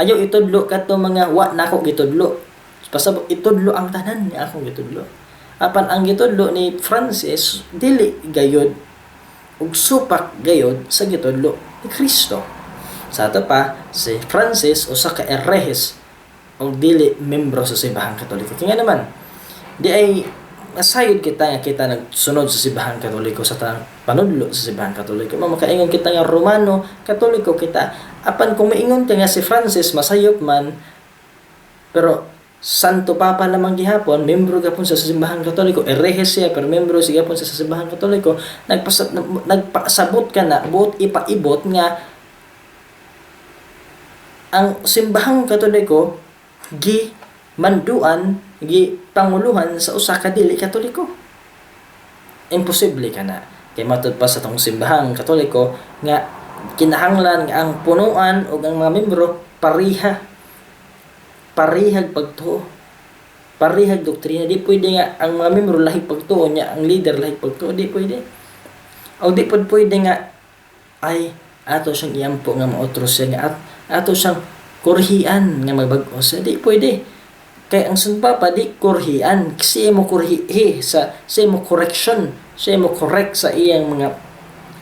Ayaw itudlo kadto mga wa nako gitudlo. Pasabot itudlo ang tanan nga akong gitudlo. Apan ang gitudlo ni Francis dili gayud ug supak gayud sa gitudlo ni Kristo. Sa ato pa si Francis usa ka Herehes ug dili membro sa simbahang Katoliko. Kaya naman di ay masayod kita nga kita nagsunod sa simbahan Katoliko sa tanang panudlo sa simbahan Katoliko. Makaingon kita nga Romano Katoliko kita. Apan kung maingon ka nga si Francis masayop man, pero Santo Papa lamang gihapon, membro gapon sa simbahan Katoliko, erehes siya pero membro siya gapon sa simbahan Katoliko, nagpasabot ka na buot ipaibot nga ang simbahang Katoliko gi manduan, gi panguluhan sa usa ka dili Katoliko. Imposible ka na. Kay matud pa sa tong simbahang Katoliko nga kinahanglan nga ang punuan ug ang mga membro parihag pagtuo, parihag doktrina. Di pwede nga ang mga membro lahi pagtuo niya, ang leader lahi pagtuo, di pwede. O di pwede nga ay ato siyang iyampo nga maotros siya nga ato siyang kurhian nga magbag-o siya, di pwede. Kay ang Santo Papa di kurhian, siya mo kurhihi siya mo correction, siya mo correct sa iyang mga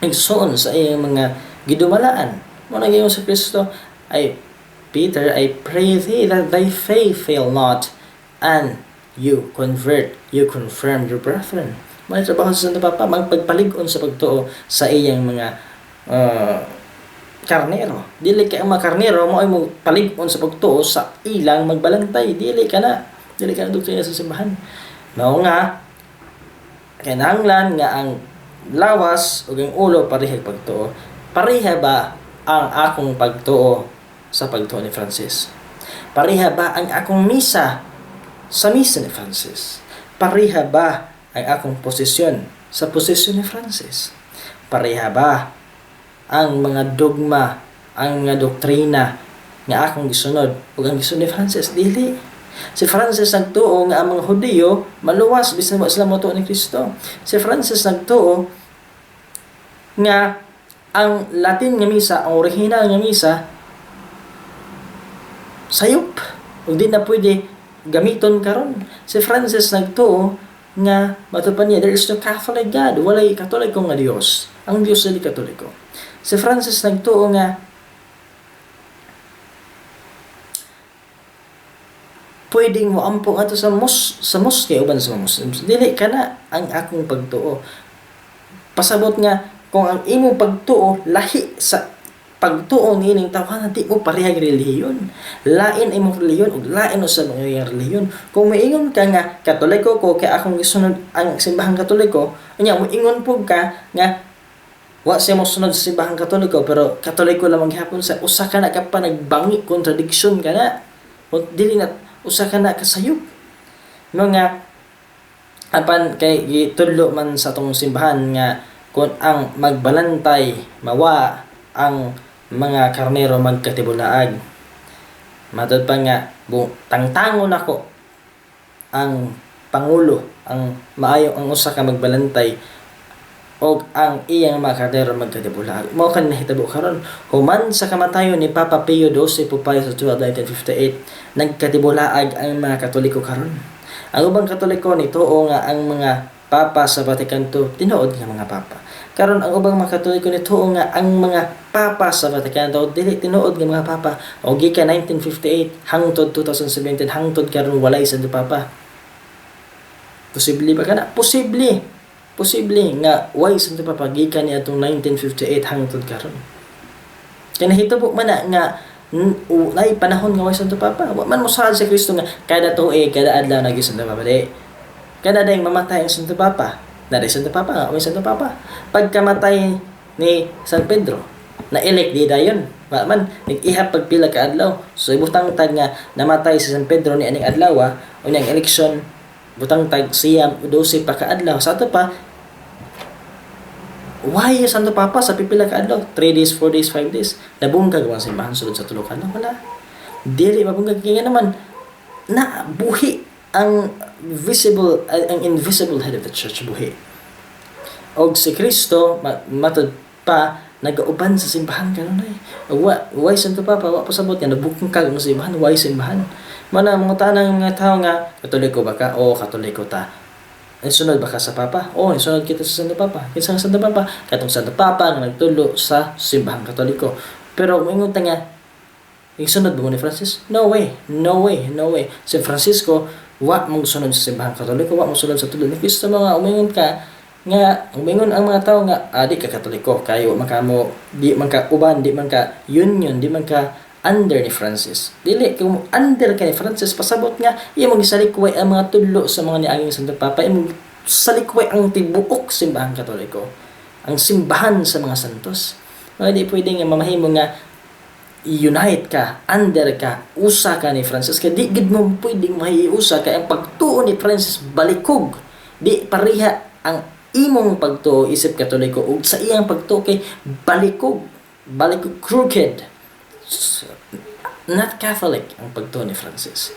igsoon, sa iyang mga gidumalaan. Mo nang sa Kristo ay Peter, I pray thee that thy faith fail not, and you confirm your brethren. May trabaho sa Santo Papa, magpagpalig-on sa pagtuo sa iyang mga karnero. Dili ka ang mga karnero mo ay mo palig-on sa pagtuo sa ilang magbalantay. Dili ka na doktrina sa simbahan. Mao nga kinahanglan nga ang lawas ug ang ulo parehag pagtuo. Pareha ba ang akong pagtuo sa pagtuo ni Francis? Pareha ba ang akong misa sa misa ni Francis? Pareha ba ang akong posisyon sa posisyon ni Francis? Pareha ba ang mga dogma, ang mga doktrina nga akong gisunod ug ang gisunod ni Francis? Dili. Si Francis nagtuo nga ang mga Hudiyo maluwas bisan wa sila motuo ni Kristo. Si Francis nagtuo nga ang Latin nga misa, ang original nga misa sayop ug di na pwede gamiton karon. Si Francis nagtuo nga matupan niya there is no Catholic God, walay Katoliko nga Dios. Ang Dios dili Katoliko. Si Francis nagtuo nga pwedeng mo ampong ato sa mosque uban sa Muslims. Dili kana ang akong pagtuo. Pasabot nga kung ang imo pagtuo lahi sa pagtuo niining tawhan, di mo parehag relihiyon. Lain imong relihiyon ug lain sa mga relihiyon. Kung moingon ka nga Katoliko ko kay akong gisunod ang simbahang Katoliko, unya moingon pug ka nga wa siya mo sunod sa simbahang Katoliko pero Katoliko lamang gihapon sa usa ka na ka pa nagbangi, contradiction ka na. O dili na usa ka na kasayop. Mga apan kay gitudlo man sa tong simbahan nga kung ang magbalantay mawa ang mga karnero magkatibulaag. Matod pa nga tangtangon ako ang pangulo, ang maayo ang usa ka magbalantay og ang iyang mga karnero magkatibulaag. Mao kan nahitabo karon human sa kamatayon ni Papa Pio XII Pupayo sa 1958 nagkatibulaag ang mga Katoliko karon. Ang ubang Katoliko nituo nga ang mga papa sa Vatican II tinuod nga mga papa. Karon ang ubang mga Katoliko nituo nga ang mga papa sa Vatican II dili tinuod nga mga papa. O gikan 1958 hangtod 2017 hangtod karon walay Santo Papa. Posible ba kana? Posible nga why Santo Papa gikan ni atong 1958 hangtod karon. Kaya nahitabo man na nga nay panahon nga why Santo Papa. Wa man mo sa Kristo nga kada tuig kada adlaw nagi Santo Papa. Kada dayong mamatay ang Santo Papa. Nari Santo Papa nga, may Santo Papa. Pagkamatay ni San Pedro, na-elect di dayon. Man, nag-ihap pagpila ka adlaw. So, ibutang tag nga namatay si San Pedro ni aning adlaw, o niyang eleksyon, butang tag siyam, 12 pa ka adlaw. Sa ato pa, why Santo Papa sa pipila ka adlaw? 3 days, 4 days, 5 days. Nabunggag ang simbahan sulod sa tulukan. Wala. Dili, mabunggag. Kaya naman, na buhi ang invisible head of the church buhi. Og si Kristo matod pa nagauban sa simbahan kanon ay. Why Santo Papa wa pasabot nga nabukong kag sa simbahan, why simbahan? Mana mga tanang mga tao nga Katoliko ba ka? O Katoliko ta. Sunod ba ka sa Papa? O sunod kita sa Santo Papa. Kinsa nga Santo Papa? Katong Santo Papa nga nagtulo sa simbahang Katoliko. Pero moingon ta nga isunod ba mo ni Francis? No way. Si Francisco wa mong sunod sa simbahang Katoliko, wa mong sunod sa tulo ni Kristo, mga umingon ka nga umingon ang mga tao nga di ka Katoliko kayo makamo di man ka uban, di man ka union, di man ka under ni Francis. Dili kung under ka ni Francis, pasabot nga iya mong gisalikway ang mga tudlo sa mga niaging Santo Papa, imong salikway ang tibuok simbahang Katoliko, ang simbahan sa mga santos. Mga di pwede nga mamahimo nga unite ka, under ka, usa ka ni Francis, kaya di gid mo pwedeng mahiusa ka. Ang pagtuo ni Francis balikog, di pareha ang imong pagtuo isip Katoliko ug sa iyang pagtuo kay balikog crooked, not Catholic ang pagtuo ni Francis.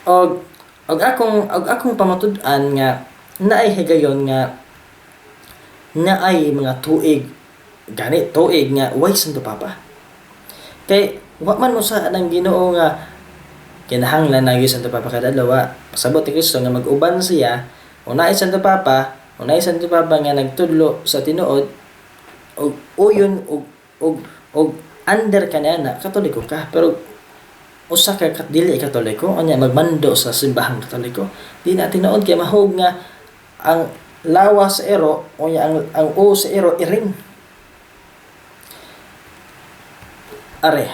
Og akong pamatud-an nga naay higayon nga naay mga tuig nga way Santo Papa. Kay wa man mo sa nang Ginoo nga kinahanglan na Santo Papa kada adlaw. Pasabot ni Kristo nga mag-uban siya, unay Santo Papa nga nagtudlo sa tinuod og uyon og under ka na Katoliko ka, pero usa ka dili Katoliko unya magmando sa simbahang Katoliko. Di na tinuod kay mahog nga ang lawa sa ero unya ang o sa ero iring. Are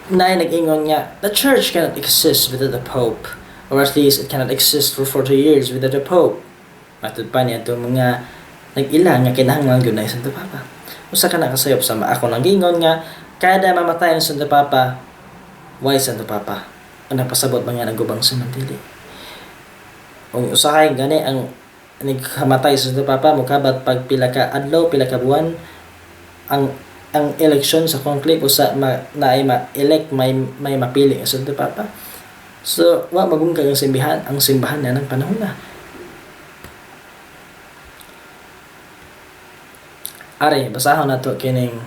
na nag-ingon nga the church cannot exist without the Pope, or at least it cannot exist for 40 years without the Pope. Matod pa niya itong mga nag-ilang nga kinahanglan gyud na Santo Papa. Usa ka na kasayop sa ako nang gingon nga kada mamatay ang Santo Papa, why Santo Papa? Ang napasabot mga nagubang sumantili. Kung usahay gani ang nagkamatay sa Santo Papa, mukabat pag pila ka adlaw, pila ka buwan, ang election sa conclave o sa naay ma-elect may mapili ang Santo Papa. So wa magungkag ang simbahan na ng panahon na. Are basahon nato kining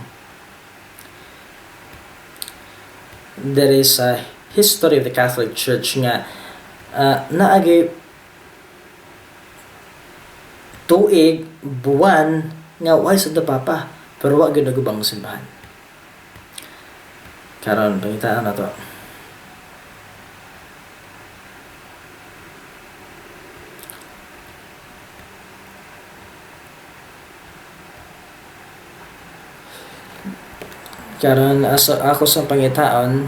there is a history of the Catholic Church nga naagi tuig buwan nga way Santo Papa pero wa gyud nagubang simbahan. Karon pangitaan na to. Karon ako sa pangitaon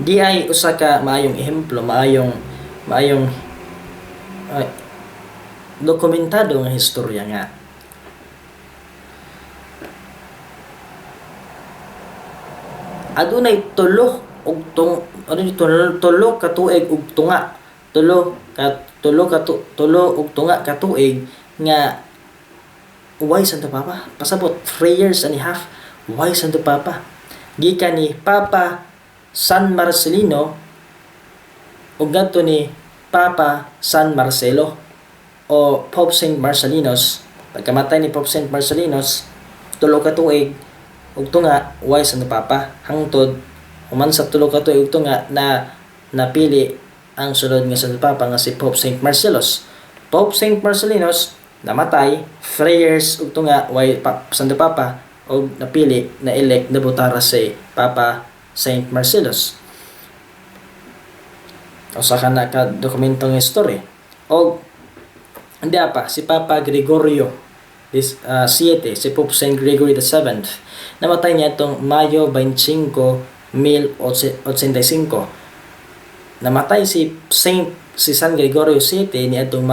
di ay usa ka maayong ehemplo, maayong dokumentado nga historya nga adunay tulo ka tuig ug tunga ka tuig nga why Santo Papa. Pasabot 3 years and a half why Santo Papa. Gikan ni Papa San Marcelino ug ngadto ni Papa San Marcelo o Pope Saint Marcellinus. Pagkamatay ni Pope Saint Marcellinus, tulo ka tuig ug tunga why Santo Papa, hangtod human sa tulo ka tuig ug tunga na napili ang sulod nga Santo Papa nga si Pope Saint Marcellus. Pope Saint Marcellinus namatay 3 years ug tunga why Santo Papa og napili na elect na butara si Papa Saint Marcellus. Usa ka na ka dokumentong history. Og hindi pa si Papa Gregorio 7, si Pope Saint Gregory the 7th. Namatay niya itong Mayo 25, 1085. Namatay si San Gregorio 7 ni atong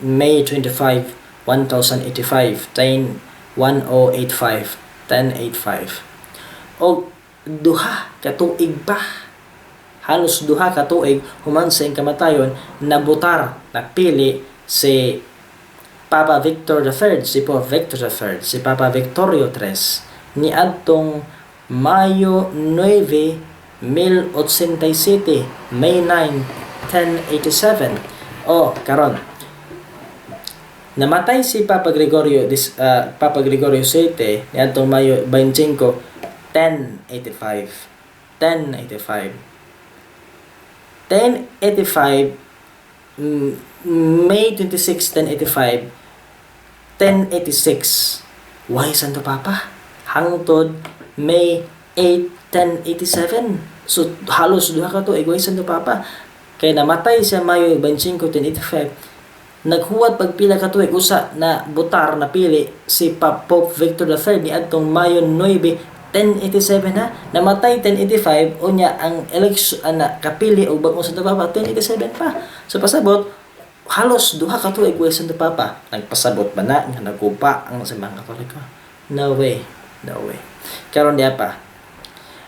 May 25, 1085, 1085. O duha ka tuig pa, halos duha ka tuig human sa kamatayon, nabutar, napili si Papa Victor III, si Pope Victor III, si Papa Victorio III ni adtong Mayo 9, 1087, May 9, 1087. O karon namatay si Papa Gregorio 7 ni adtong Mayo 25, 1085. 1085. 1085, May 26, 1085, 1086. Why Santo Papa? Hangtod May 8, 1087. So halos duha ka tuig why Santo Papa? Kay namatay siya Mayo 25, 1085. Naghuwat pagpila ka tuig usa na butar na pili si Pope Victor III ni adtong Mayo 9, 1087 ha. Namatay 1085 unya ang election na kapili og bag-ong Santo Papa 1087 pa. So pasabot halos duha ka tuig why Santo Papa. Nagpasabot ba na nga nagupa ang simbahang Katoliko? No way. No way. Karon diya pa.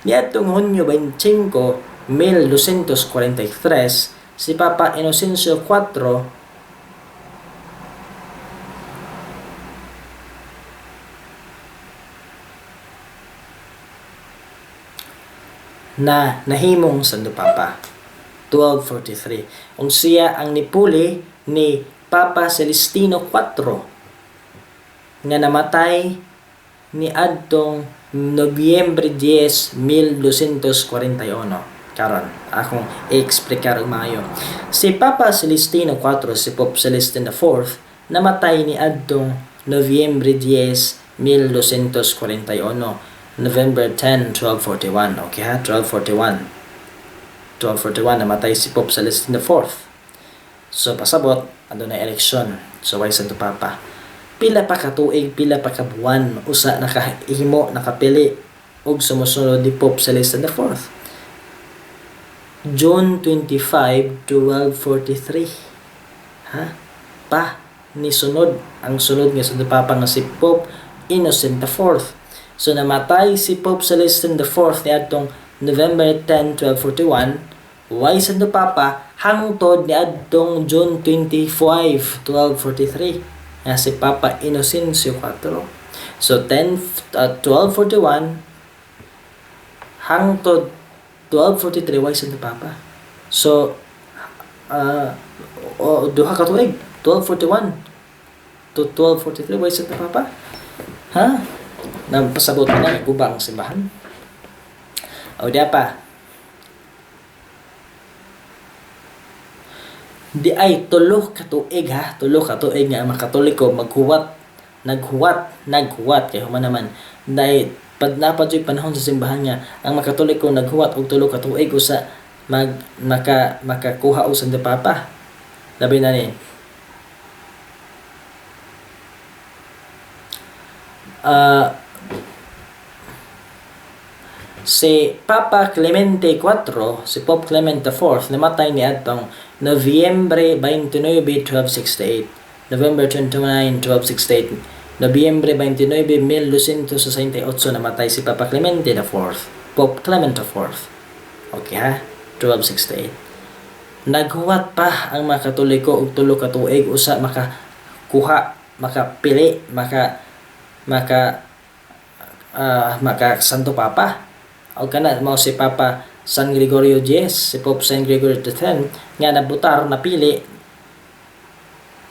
Niadtong Hunyo 25, 1243, si Papa Inocencio IV na nahimong Santo Papa. 1243. Kung siya ang nipuli ni Papa Celestino IV nga namatay ni adtong Nobyembre 10, 1241. Karon, akong i-explicar og maayo. Si Papa Celestino IV, si Pope Celestine IV, namatay ni adtong Nobyembre 10, 1241. November 10, 1241. Okay ha? 1241. 1241, namatay si Pope Celestine IV. So, pasabot, ano na eleksyon. So, why Santo Papa? Pila pa ka tuig, pila pa ka buwan, usa nakahimo, nakapili, og sumusunod ni Pope Celestine IV. June 25, 1243. Ha? Pa, ni sunod, ang sunod nga Santo Papa nga si Pope Innocent IV. So, namatay si Pope Celestine IV ni adtong November 10, 1241. Why Santo Papa? Hangtod ni adtong June 25, 1243. Nga si Papa Inocencio IV. So, 1241 hangtod 1243. Why Santo Papa? So, duha ka tuig. 1241 to 1243. Why Santo Papa? Ha? Nampasabot na gubang simbahan. O diya pa. Di ay tulo ka tuig ha. Tulo ka tuig nga ang mga Katoliko naghuwat kay human naman. Dahil pag napadyo'y panahon sa simbahan nga ang mga Katoliko naghuwat og tulo ka tuig usa makakuha og Santo Papa. Labi na ni. Si Papa Clemente IV, si Pope Clement IV, namatay ni adtong Nobyembre 29, 1268. November 29, 1268. Nobyembre 29, 1268 namatay si Papa Clemente IV, Pope Clement IV. Okay ha? 1268. Naghuwat pa ang mga Katoliko og tulo ka tuig usa makakuha, makapili, maka Santo Papa. O kana mao si Papa San Gregorio X, si Pope San Gregorio X nga nabutar napili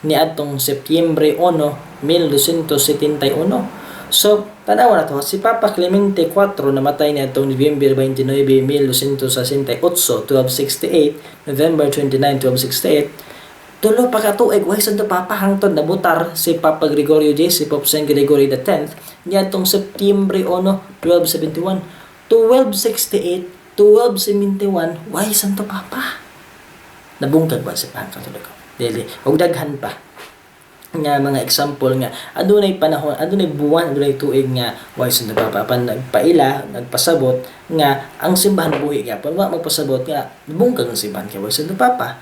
ni adtong Setyembre 1, 1271. So tanaw na to si Papa Clemente IV namatay ni adtong Nobyembre 29, 1268, 1268, November 29, 1268. Tulo pa ka tuig why Santo Papa hangtod nabutar si Papa Gregorio X, si Pope San Gregorio X ni adtong Setyembre 1, 1271. 1268, 1271, why Santo Papa? Nabungkag ba sa pahang Katoliko? Dili, og daghan pa nga mga example nga adunay panahon, adunay buwan, adunay tuig nga why Santo Papa pan nagpaila, nagpasabot nga ang simbahan buhi gyapon wa magpasabot nga nabungkag ang simbahan kay why Santo Papa.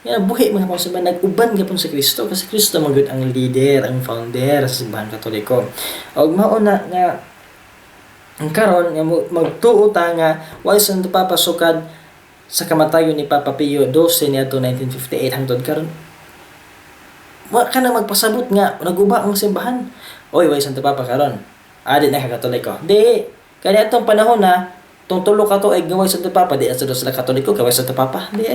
Nga buhi mga simbahan nag-uban gyapon sa Kristo kasi Kristo man gyud ang leader, ang founder sa simbahan Katoliko. Og mao na nga ang karon nga magtuo ta nga why Santo Papa sukad sa kamatayon ni Papa Pio XII niadto 1958 hangtod karon wa ka na magpasabot nga naguba ang simbahan. Oy why Santo Papa karon adi na ka Katoliko di kani atong panahon na tong tulo ka tuig nga why Santo Papa di sa sila Katoliko kay why Santo Papa di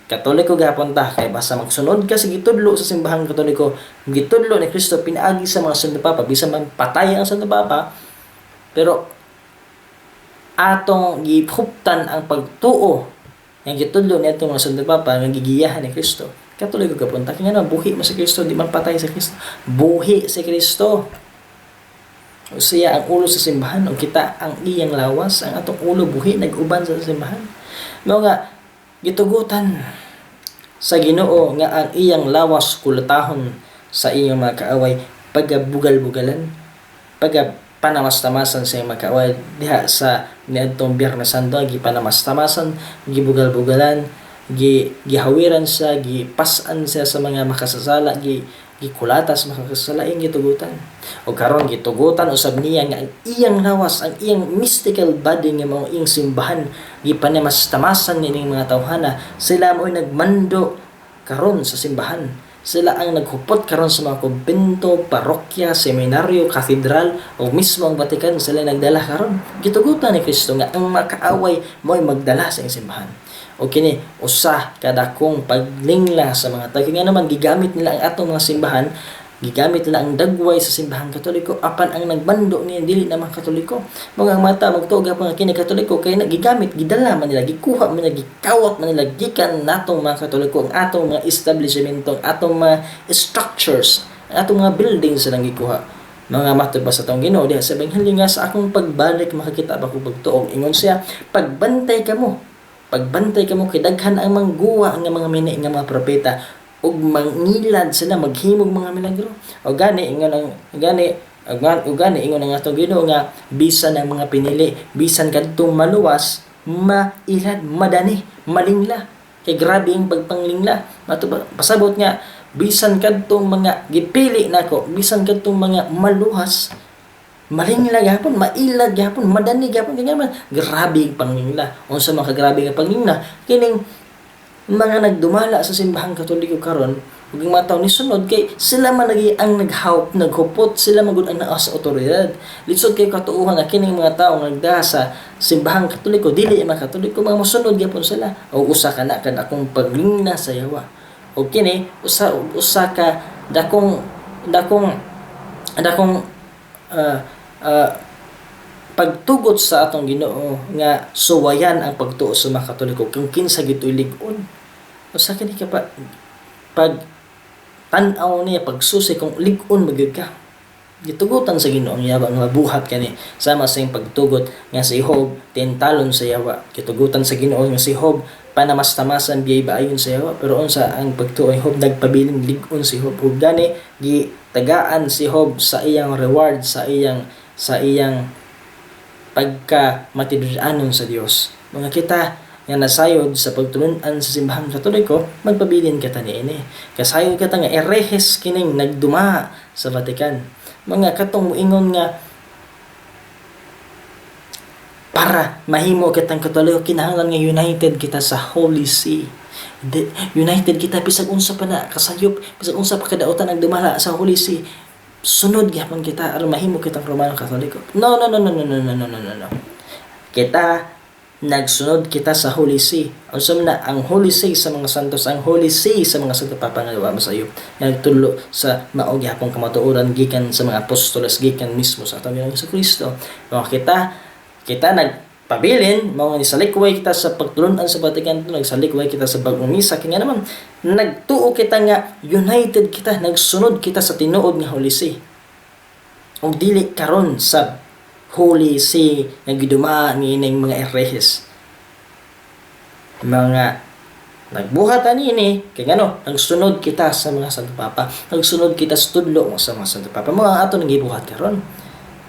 Katoliko gapon ta kay basta magsunod ka sa gitudlo sa simbahan Katoliko gitudlo ni Kristo pinaagi sa mga Santo Papa bisan man patay ang Santo Papa. Pero atong gihuptan ang pagtuo nga gitudlo niadto mga Santo Papa nga gigiyahan ni Kristo. Katoliko ka punta kaya na buhi mo si Kristo, di man patay sa Kristo. Buhi si Kristo. O siya ang ulo sa simbahan o kita ang iyang lawas, ang atong ulo buhi nag-uban sa simbahan. Mao nga gitugutan sa Ginoo nga ang iyang lawas kulatahon sa iyang mga kaaway pagabugal-bugalan, panamas-tamasan sa iyang mga kaaway diha sa niadtong Biyernes Santo, gipanamas-tamasan, gibugal-bugalan, gihawiran siya, gipas-an siya sa mga makasasala, gikulatas makakasala iyang gitugutan. O karon gitugutan usab niya nga ang iyang lawas, ang iyang mystical body nga mao iyang simbahan gipanamas-tamasan nining mga tawhana. Sila mo'y nagmando karon sa simbahan. Sila ang naghupot karon sa mga kumbento, parokya, seminaryo, katedral o mismo ang Vatican. Sila nagdala karon. Gitugutan ni Kristo nga ang makaaway mo'y magdala sa iyang simbahan. O kini usa kada kong paglingla sa mga tao nga naman gigamit nila ang atong mga simbahan, gigamit nila ang dagway sa simbahan Katoliko apan ang nagbando niya dili naman Katoliko. Mga mata magtuog pa nga kini Katoliko kay gigamit, gidala man nila, gikuha man nila, gikawat man nila gikan natong mga Katoliko ang atong mga establishmento, atong mga structures, atong mga buildings silang gikuha. Mga matod sa tong Ginoo diha sa Ebanghelyo nga sa akong pagbalik makakita ba ko pagtuog, ingon siya pagbantay kamo kay daghan ang mangguwa nga mga mini nga mga propeta ug mangilad sila maghimog mga milagro. O gani ingon ang atong Ginoo nga bisan ang mga pinili, bisan kadtong maluwas, mailad, madani, malingla. Kay grabe ang pagpanglingla. Pasabot nga bisan kadtong mga gipili nako, bisan kadtong mga maluwas, malingla gyapon, mailad gyapon, madani gyapon kanya man grabe ang panglingla. Unsa man ka grabe nga panglingla kining mga nagdumala sa simbahang Katoliko karon ug mataw ni sunod kay sila man lagi ang naghupot, sila magud ang naa sa otoridad. Lisod kay katuohan nga kining mga tawo nagda sa simbahang Katoliko dili mga Katoliko mga mosunod gyapon sila. O usa ka na kad akong paglingna sa yawa. O kini usa ka dakong pagtugot sa atong Ginoo nga suwayan ang pagtuo sa mga Katoliko kung kinsa gitoy lig-on. Usa kini ka pag tan-aw niya pagsusi kung lig-on magyud ka. Gitugutan sa Ginoo ang yawa nga buhat kani sama sa iyang pagtugot nga si Job tintalon sa yawa. Gitugutan sa Ginoo nga si Job panamas-tamasan biyay baayon sa yawa, pero unsa ang pagtuo ni Job nagpabiling lig-on si Job ug gani gitagaan si Job sa iyang reward, sa iyang pagka matidud-anon sa Dios. Mga kita nga nasayod sa pagtulunan sa simbahang Katoliko, magpabilin ka ta niini. Kasayod ka ta nga erehes kining nagduma sa Vatican. Mga katong moingon nga para mahimo kitang Katoliko kinahanglan nga united kita sa Holy See. United kita bisag unsa pa na kasayop, bisag unsa pa kadautan ang dumala sa Holy See. Sunod gyapon kita aron mahimo kitang Romano Katoliko. No. Kita nagsunod kita sa Holy See. Unsa man na ang Holy See sa mga santos, ang Holy See sa mga Santo Papa nga wa masayop. Nagtulo sa mao gyapon kamatuoran gikan sa mga apostoles, gikan mismo sa atong Ginoong Kristo. Kita nagpabilin mao ni salikway kita sa pagtulunan sa Vatican, nagsalikway kita sa bagong misa kaya naman nagtuo kita nga united kita, nagsunod kita sa tinuod nga Holy See. Og dili karon sa Holy See nga giduma niining mga erehes. Mga nagbuhat ani kay ngano nagsunod kita sa mga Santo Papa, nagsunod kita sa tudlo sa mga Santo Papa. Mga ato nang gibuhat karon.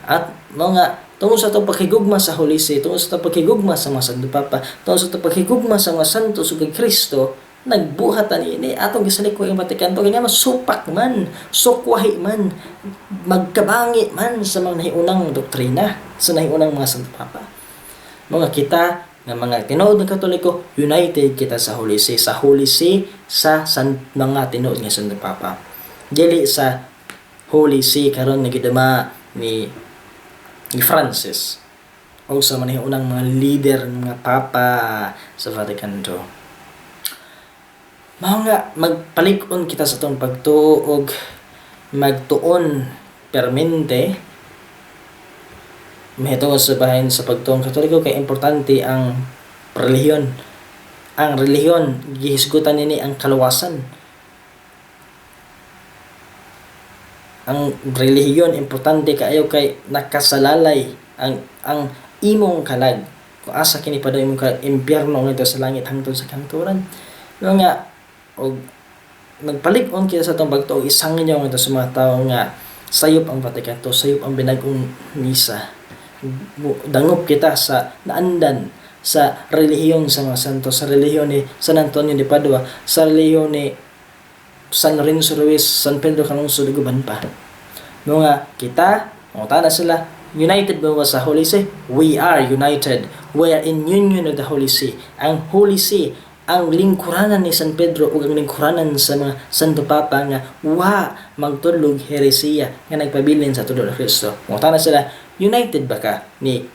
At mga tungod sa itong paghigugma sa Holy See, tungod sa itong paghigugma sa mga Santo Papa, tungod sa itong paghigugma sa mga Santos ug Kristo, nagbuhatan ini atong gisalikwa ang Vatican kaya nga supak man, sukwahi man, magkabangi man sa mga nahiunang doktrina, sa nahiunang mga Santo Papa. Mga kita nga mga tinuod ng Katoliko, united kita sa Holy See, sa mga tinuod nga Santo Papa. Dili sa Holy See karon nga giduma ni Francis o sa manihunang mga leader ng mga papa sa Vatican II. Mao nga magpalig-on kita sa itong pagtuog magtuon permente mahitungod sa bahin sa pagtuong Katoliko kay importante ang relihiyon. Ang relihiyon gihisgutan nini ang kaluwasan. Ang relihiyon importante kaayo kay nakasalalay ang imong kalag. Kung asa kini padung imong kalag, impyerno ngadto sa langit hangtod sa kanturan. Nga og magpalig-on kita sa itong pagtuo, isang inyo nga sa mga tao nga sayop ang Vaticanto, sayop ang binagong misa. Dangop kita sa naandan sa relihiyon sa mga santo, sa relihiyon ni San Antonio de Padua, sa relihiyon ni San Lorenzo Ruiz, San Pedro Calungsod, guban pa. Mga kita, mga na sila, united ba sa Holy See? We are united. We are in union with the Holy See. Ang Holy See, ang lingkuranan ni San Pedro ug ang lingkuranan sa mga Santo Papa nga magtulog heresiya nga nagpabilin sa tulo ni Kristo. Mga na sila, united ba ka ni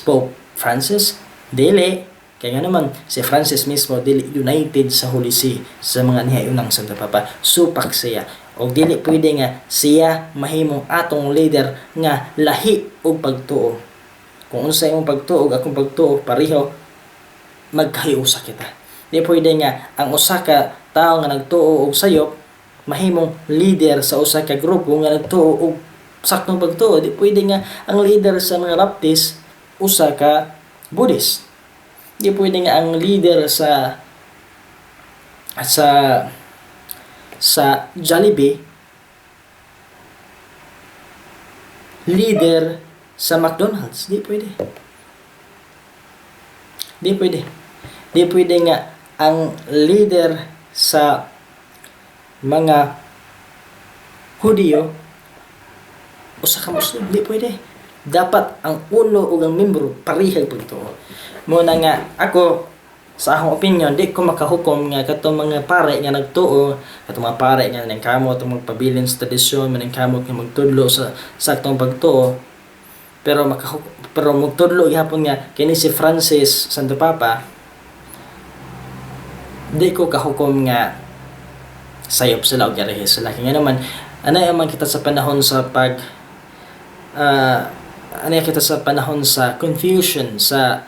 Pope Francis? Dili. Kaya nga naman, si Francis mismo dili united sa Holy See sa mga nihayunang Santo Papa. Supak siya. O dili pwede nga siya mahimong atong leader nga lahi og pagtuo. Kung unsa imong pagtuo ug akong pagtuo pareho, magkahiusa kita. Di pwede nga ang usa ka tawo nga nagtuo og sayop mahimong leader sa usa ka grupo nga nagtuo og saktong pagtuo. Di pwede nga ang leader sa mga Baptist usa ka Buddhist. Di pwede nga ang leader sa Jollibee leader sa McDonald's. Di pwede. Di pwede. Di pwede nga ang leader sa mga Hudyo usa ka Muslim. Di pwede. Dapat ang ulo ug ang membro parehas pagtuo. Muna nga ako sa akong opinion, di ko makahukom nga katong mga pare nga nagtuo, katong mga pare nga nangkamot ang magpabilin sa tradisyon, manangkamot nga magtudlo sa saktong pagtuo. Pero magtudlo gyapon nga kini si Francis Santo Papa, di ko kahukom nga sayop sila o garehis sila. Kaya naman, anay man kita sa panahon sa confusion sa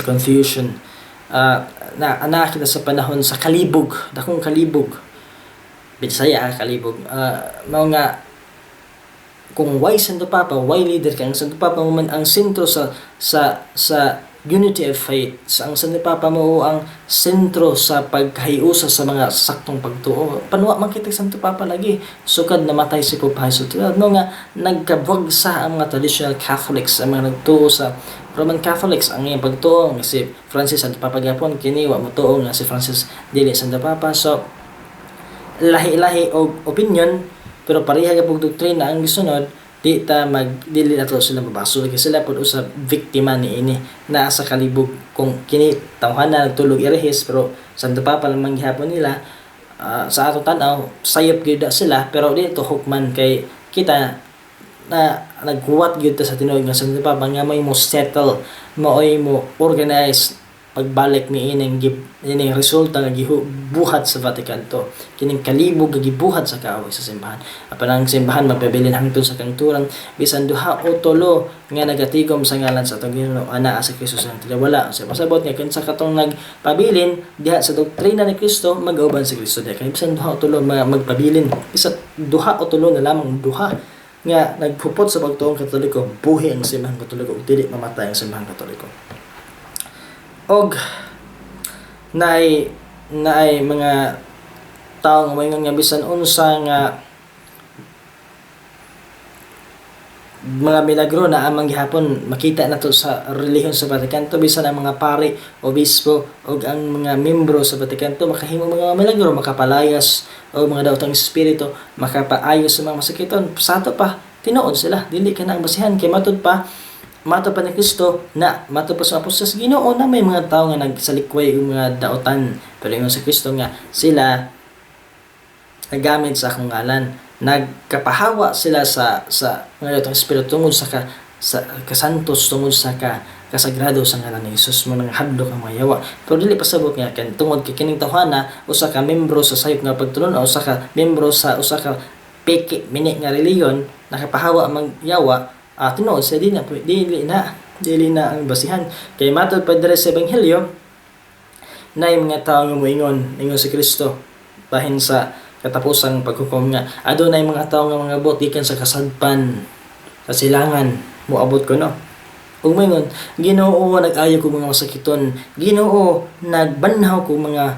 confusion, na kita sa panahon sa kalibog, dakong kalibog, Bisaya kalibog, mao nga kung why Santo Papa, why leader ka, ang Santo Papa mo man ang sentro sa unity of faith. Ang Santo Papa mo ang sentro sa pagkahiusa sa mga saktong pagtuo. Panuwa man kita Santo Papa lagi. Sukad namatay si Pope Pius XII. No nga nagkabwag sa ang mga traditional Catholics, ang mga nagtuo sa Roman Catholics ang iyang pagtuo. Si Francis Santo Papa gyapon kini wa motuo nga si Francis dili Santo Papa. So lahi-lahi og opinion pero pareha gyapon doktrina ang gisunod. Dili na to sila mabaso kasi sila po sa biktima ni ini na sa kalibog kung kini tawhana nagtulog irehis pero Santo Papa lamang gihapon nila. Sa ato tanaw sayop gyud sila pero dito hukman kay kita na naghuwat gyud sa tinuod nga Santo Papa nga may mo settle maoy mo organize pagbalik ni ining resulta nga gibuhat sa Vaticanto, kining kalibog nga gibuhat sa kaaway sa simbahan. Apan ang simbahan magpabilin hangtod sa kanturan bisan duha o tulo nga nagatigom sa ngalan sa atong Ginoo ana sa Kristo sa wala sa pasabot nga kinsa katong nagpabilin diha sa doktrina ni Kristo mag-auban si Kristo diha kay bisan duha o tulo magpabilin bisan duha o tulo na lamang duha nga nagpupot sa pagtuong Katoliko buhi ang simbahan Katoliko ug dili mamatay ang simbahan Katoliko. Og naay mga tao nga moingon nga bisan unsa nga mga milagro na amang gihapon makita nato sa relihiyon sa Vaticanto bisan ang mga pari, obispo og ang mga membro sa Vaticanto makahimo mga milagro, makapalayas o mga daotang espiritu, makapaayos sa mga masakiton. Sa ato pa tinuod sila dili ka na ang basihan kay matud pa ni Kristo na matud pa sa apostol Ginoo na may mga tao nga nagsalikway og mga daotan pero ingon sa Kristo nga sila nagamit sa akong ngalan, nagkapahawa sila sa mga daotang espiritu tungod sa kasantos, tungod sa kasagrado sa ngalan ni Jesus mo nang hadlok ang mga yawa. Pero dili pasabot nga tungod kay kining tawhana usa ka membro sa sayop nga pagtulon o usa ka membro sa usa ka peke mini nga reliyon nakapahawa magyawa tinuod sa dili na ang basihan kay matod pa diri sa ebanghelyo na mga tao nga moingon si Kristo bahin sa katapusang paghukom nga adunay mga tao nga mga abot gikan sa kasadpan sa silangan moabot ko no ug moingon Ginoo nag-ayo ko mga masakiton Ginoo nagbanhaw ko mga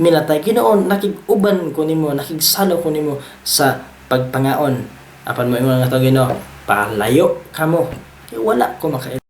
milatay Ginoo nakig-uban ko nimo nakigsalo ko nimo sa pagpangaon apan moingon nga tao Ginoo palayo kamo wala ko maka